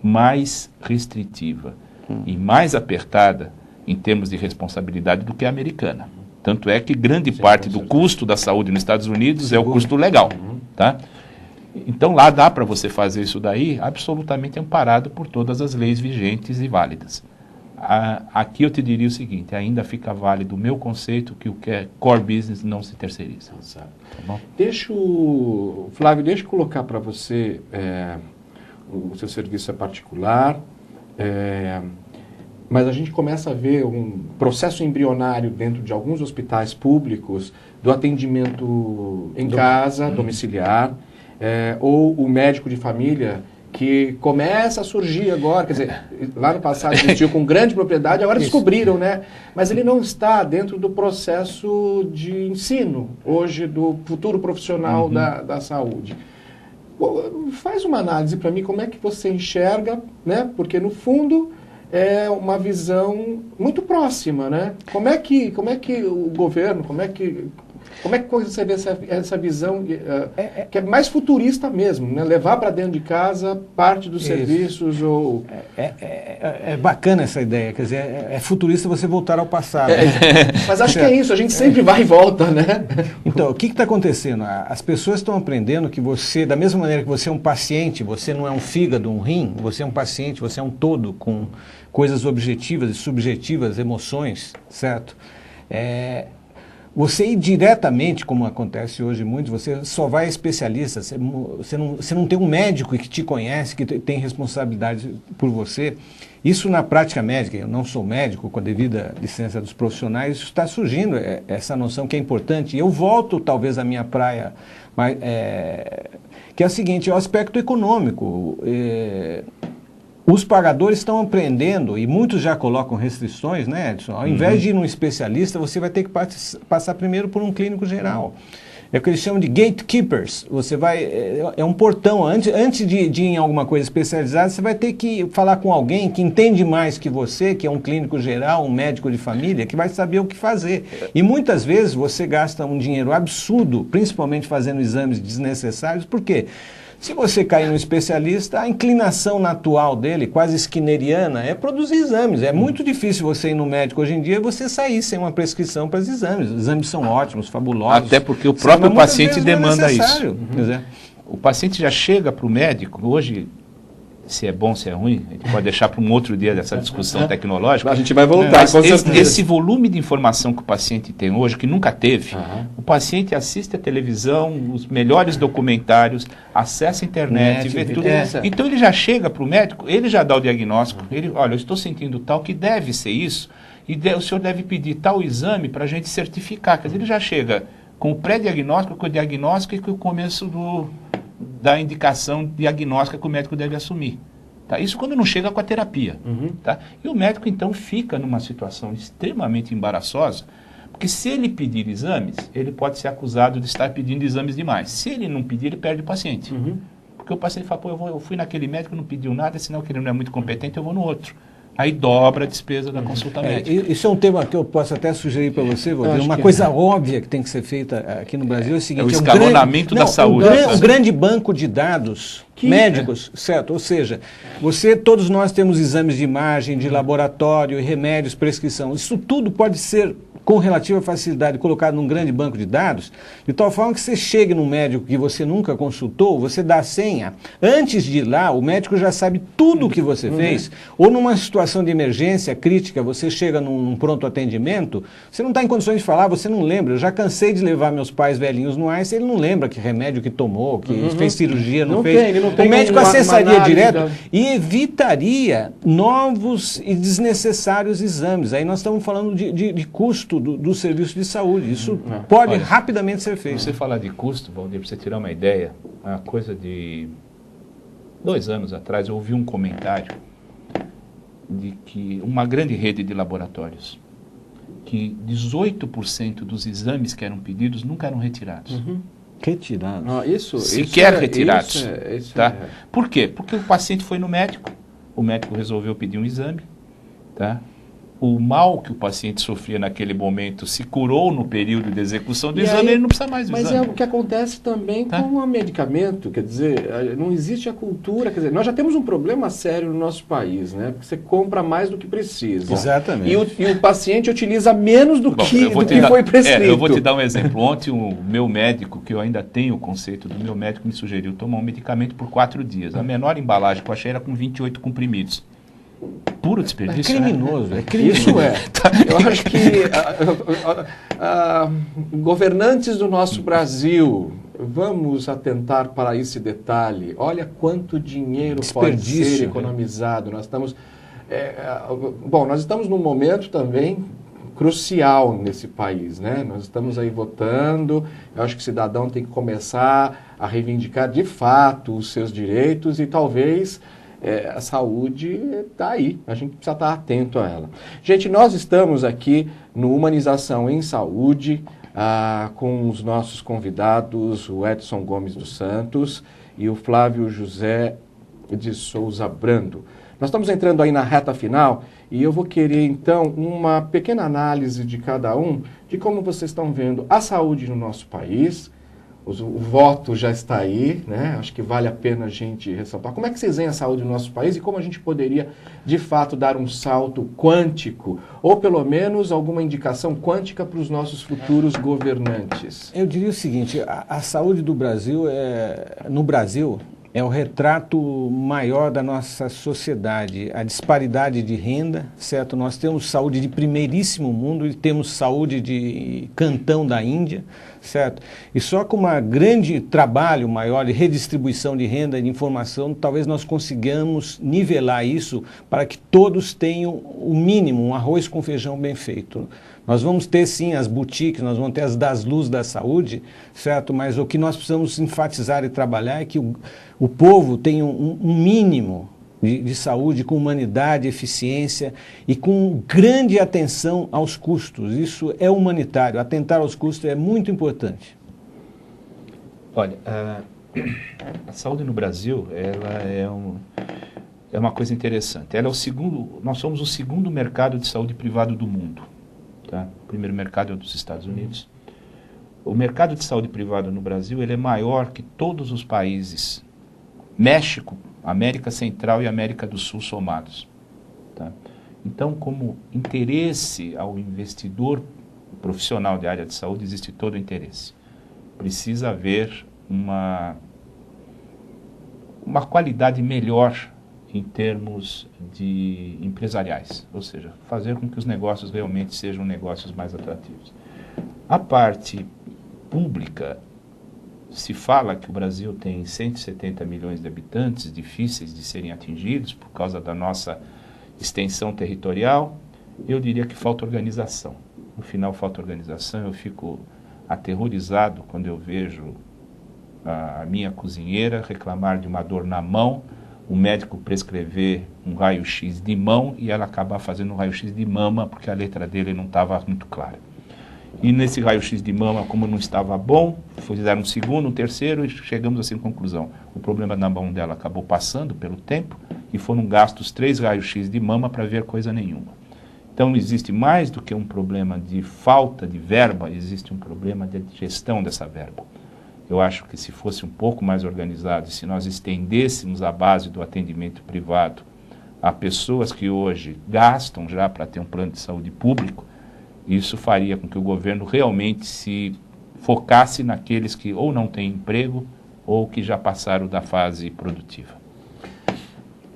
mais restritiva e mais apertada em termos de responsabilidade do que a americana. Tanto é que grande parte do custo da saúde nos Estados Unidos é o custo legal. Tá? Então lá dá para você fazer isso daí absolutamente amparado por todas as leis vigentes e válidas. Aqui eu te diria o seguinte, ainda fica válido o meu conceito que o que é core business não se terceiriza. Tá bom? Flávio, deixa eu colocar para você, o seu serviço é particular, mas a gente começa a ver um processo embrionário dentro de alguns hospitais públicos do atendimento em casa, domiciliar, ou o médico de família que começa a surgir agora, quer dizer, lá no passado existiu com grande propriedade, agora descobriram, né? Mas ele não está dentro do processo de ensino, hoje, do futuro profissional da saúde. Faz uma análise para mim, como é que você enxerga, né? Porque, no fundo, é uma visão muito próxima, né? Como é que o governo, como é que você vê essa visão que é mais futurista mesmo, né? Levar para dentro de casa parte dos serviços ou... É bacana essa ideia, quer dizer, é futurista você voltar ao passado. Mas acho que é isso, a gente sempre vai e volta, né? Então, o que está acontecendo? As pessoas estão aprendendo que você, da mesma maneira que você é um paciente, você não é um fígado, um rim, você é um paciente, você é um todo com coisas objetivas e subjetivas, emoções, certo? Você ir diretamente, como acontece hoje muito, você só vai a especialista, você não tem um médico que te conhece, que tem responsabilidade por você. Isso na prática médica, eu não sou médico, com a devida licença dos profissionais, isso está surgindo, essa noção que é importante. Eu volto talvez à minha praia, que é o seguinte, é o aspecto econômico. Os pagadores estão aprendendo, e muitos já colocam restrições, né, Edson? Ao invés de ir num especialista, você vai ter que passar primeiro por um clínico geral. É o que eles chamam de gatekeepers. Você vai... É um portão. Antes de ir em alguma coisa especializada, você vai ter que falar com alguém que entende mais que você, que é um clínico geral, um médico de família, que vai saber o que fazer. E muitas vezes você gasta um dinheiro absurdo, principalmente fazendo exames desnecessários. Por quê? Se você cair no especialista, a inclinação natural dele, quase skinneriana, é produzir exames. É muito difícil você ir no médico hoje em dia e você sair sem uma prescrição para os exames. Os exames são ótimos, fabulosos. Até porque o próprio paciente demanda isso. Quer dizer, o paciente já chega para o médico, hoje, se é bom, se é ruim, a gente pode deixar para um outro dia dessa discussão tecnológica. A gente vai voltar, mas esse volume de informação que o paciente tem hoje, que nunca teve, o paciente assiste a televisão, os melhores documentários, acessa a internet, vê tudo. Então ele já chega para o médico, ele já dá o diagnóstico, ele, olha, eu estou sentindo tal que deve ser isso, e o senhor deve pedir tal exame para a gente certificar. Quer dizer, ele já chega com o pré-diagnóstico, com o diagnóstico e com o começo da indicação diagnóstica que o médico deve assumir. Tá? Isso quando não chega com a terapia. Tá? E o médico, então, fica numa situação extremamente embaraçosa, porque se ele pedir exames, ele pode ser acusado de estar pedindo exames demais. Se ele não pedir, ele perde o paciente. Porque o paciente fala, pô, eu fui naquele médico, não pediu nada, senão que ele não é muito competente, eu vou no outro. Aí dobra a despesa da consulta médica. Isso é um tema que eu posso até sugerir para você, Valdir. Uma coisa óbvia que tem que ser feita aqui no Brasil é o seguinte... É o escalonamento da saúde. Um grande banco de dados médicos, certo? Ou seja, todos nós temos exames de imagem, de laboratório, remédios, prescrição. Isso tudo pode ser, com relativa facilidade, colocado num grande banco de dados, de tal forma que você chegue num médico que você nunca consultou, você dá a senha, antes de ir lá, o médico já sabe tudo o que você fez, ou numa situação de emergência crítica, você chega num pronto atendimento, você não está em condições de falar, você não lembra. Eu já cansei de levar meus pais velhinhos no AIS, ele não lembra que remédio que tomou, que fez cirurgia, não fez. O médico acessaria direto e evitaria novos e desnecessários exames. Aí nós estamos falando de custo do serviço de saúde. Isso pode rapidamente ser feito. Você falar de custo, Valdir, para você tirar uma ideia, a coisa de 2 anos atrás eu ouvi um comentário de que uma grande rede de laboratórios, que 18% dos exames que eram pedidos nunca eram retirados. Retirados? Sequer retirados. Tá? Por quê? Porque o paciente foi no médico, o médico resolveu pedir um exame, tá? O mal que o paciente sofria naquele momento se curou no período de execução do exame, ele não precisa mais do exame. Mas é o que acontece também com o medicamento, quer dizer, não existe a cultura, quer dizer, nós já temos um problema sério no nosso país, né? Porque você compra mais do que precisa. Exatamente. E o paciente utiliza menos do que foi prescrito. Eu vou te dar um exemplo. Ontem o meu médico, que eu ainda tenho o conceito do meu médico, me sugeriu tomar um medicamento por 4 dias. A menor embalagem que eu achei era com 28 comprimidos. Puro desperdício. É criminoso, é criminoso. Isso é. Eu acho que governantes do nosso Brasil, vamos atentar para esse detalhe. Olha quanto dinheiro pode ser economizado. Nós estamos, nós estamos num momento também crucial nesse país, né? Nós estamos aí votando. Eu acho que o cidadão tem que começar a reivindicar de fato os seus direitos e talvez a saúde está aí, a gente precisa estar atento a ela. Gente, nós estamos aqui no Humanização em Saúde, com os nossos convidados, o Edson Gomes dos Santos e o Flávio José de Souza Brando. Nós estamos entrando aí na reta final e eu vou querer, então, uma pequena análise de cada um, de como vocês estão vendo a saúde no nosso país. O voto já está aí, né? Acho que vale a pena a gente ressaltar. Como é que vocês veem a saúde no nosso país e como a gente poderia, de fato, dar um salto quântico, ou pelo menos alguma indicação quântica para os nossos futuros governantes? Eu diria o seguinte, a saúde do Brasil no Brasil é o retrato maior da nossa sociedade, a disparidade de renda, certo? Nós temos saúde de primeiríssimo mundo e temos saúde de cantão da Índia, certo? E só com um grande trabalho maior de redistribuição de renda e de informação, talvez nós consigamos nivelar isso para que todos tenham o mínimo, um arroz com feijão bem feito. Nós vamos ter, sim, as boutiques, nós vamos ter as das luzes da saúde, certo? Mas o que nós precisamos enfatizar e trabalhar é que o povo tenha um mínimo de saúde com humanidade, eficiência e com grande atenção aos custos. Isso é humanitário, atentar aos custos é muito importante. Olha, a saúde no Brasil, ela é uma coisa interessante. Ela é nós somos o segundo mercado de saúde privado do mundo. Tá? O primeiro mercado é o dos Estados Unidos. O mercado de saúde privado no Brasil ele é maior que todos os países, México, América Central e América do Sul somados. Tá? Então, como interesse ao investidor profissional de área de saúde, existe todo o interesse. Precisa haver uma qualidade melhor em termos de empresariais, ou seja, fazer com que os negócios realmente sejam negócios mais atrativos. A parte pública, se fala que o Brasil tem 170 milhões de habitantes difíceis de serem atingidos por causa da nossa extensão territorial, eu diria que falta organização. No final, falta organização. Eu fico aterrorizado quando eu vejo a minha cozinheira reclamar de uma dor na mão, o médico prescrever um raio-x de mão e ela acabar fazendo um raio-x de mama, porque a letra dele não estava muito clara. E nesse raio-x de mama, como não estava bom, fizeram um segundo, um terceiro, e chegamos assim à conclusão. O problema na mão dela acabou passando pelo tempo e foram gastos 3 raios-x de mama para ver coisa nenhuma. Então existe mais do que um problema de falta de verba, existe um problema de gestão dessa verba. Eu acho que se fosse um pouco mais organizado, e se nós estendêssemos a base do atendimento privado a pessoas que hoje gastam já para ter um plano de saúde público, isso faria com que o governo realmente se focasse naqueles que ou não têm emprego ou que já passaram da fase produtiva.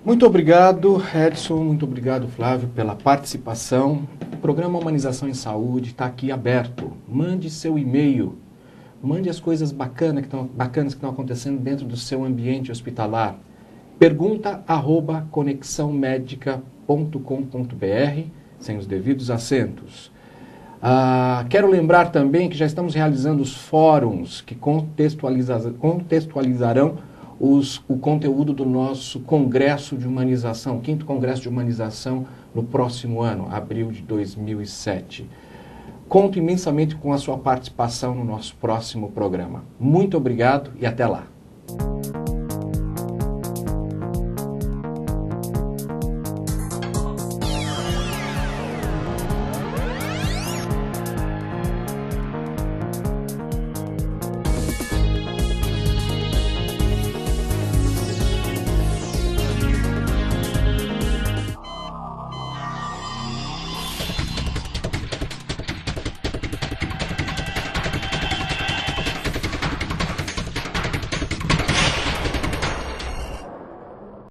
Muito obrigado, Edson, muito obrigado, Flávio, pela participação. O programa Humanização em Saúde está aqui aberto. Mande seu e-mail, mande as coisas bacanas que estão acontecendo dentro do seu ambiente hospitalar. pergunta@conexãomedica.com.br, sem os devidos acentos. Quero lembrar também que já estamos realizando os fóruns que contextualizarão o conteúdo do nosso Congresso de Humanização, 5º Congresso de Humanização, no próximo ano, abril de 2007. Conto imensamente com a sua participação no nosso próximo programa. Muito obrigado e até lá.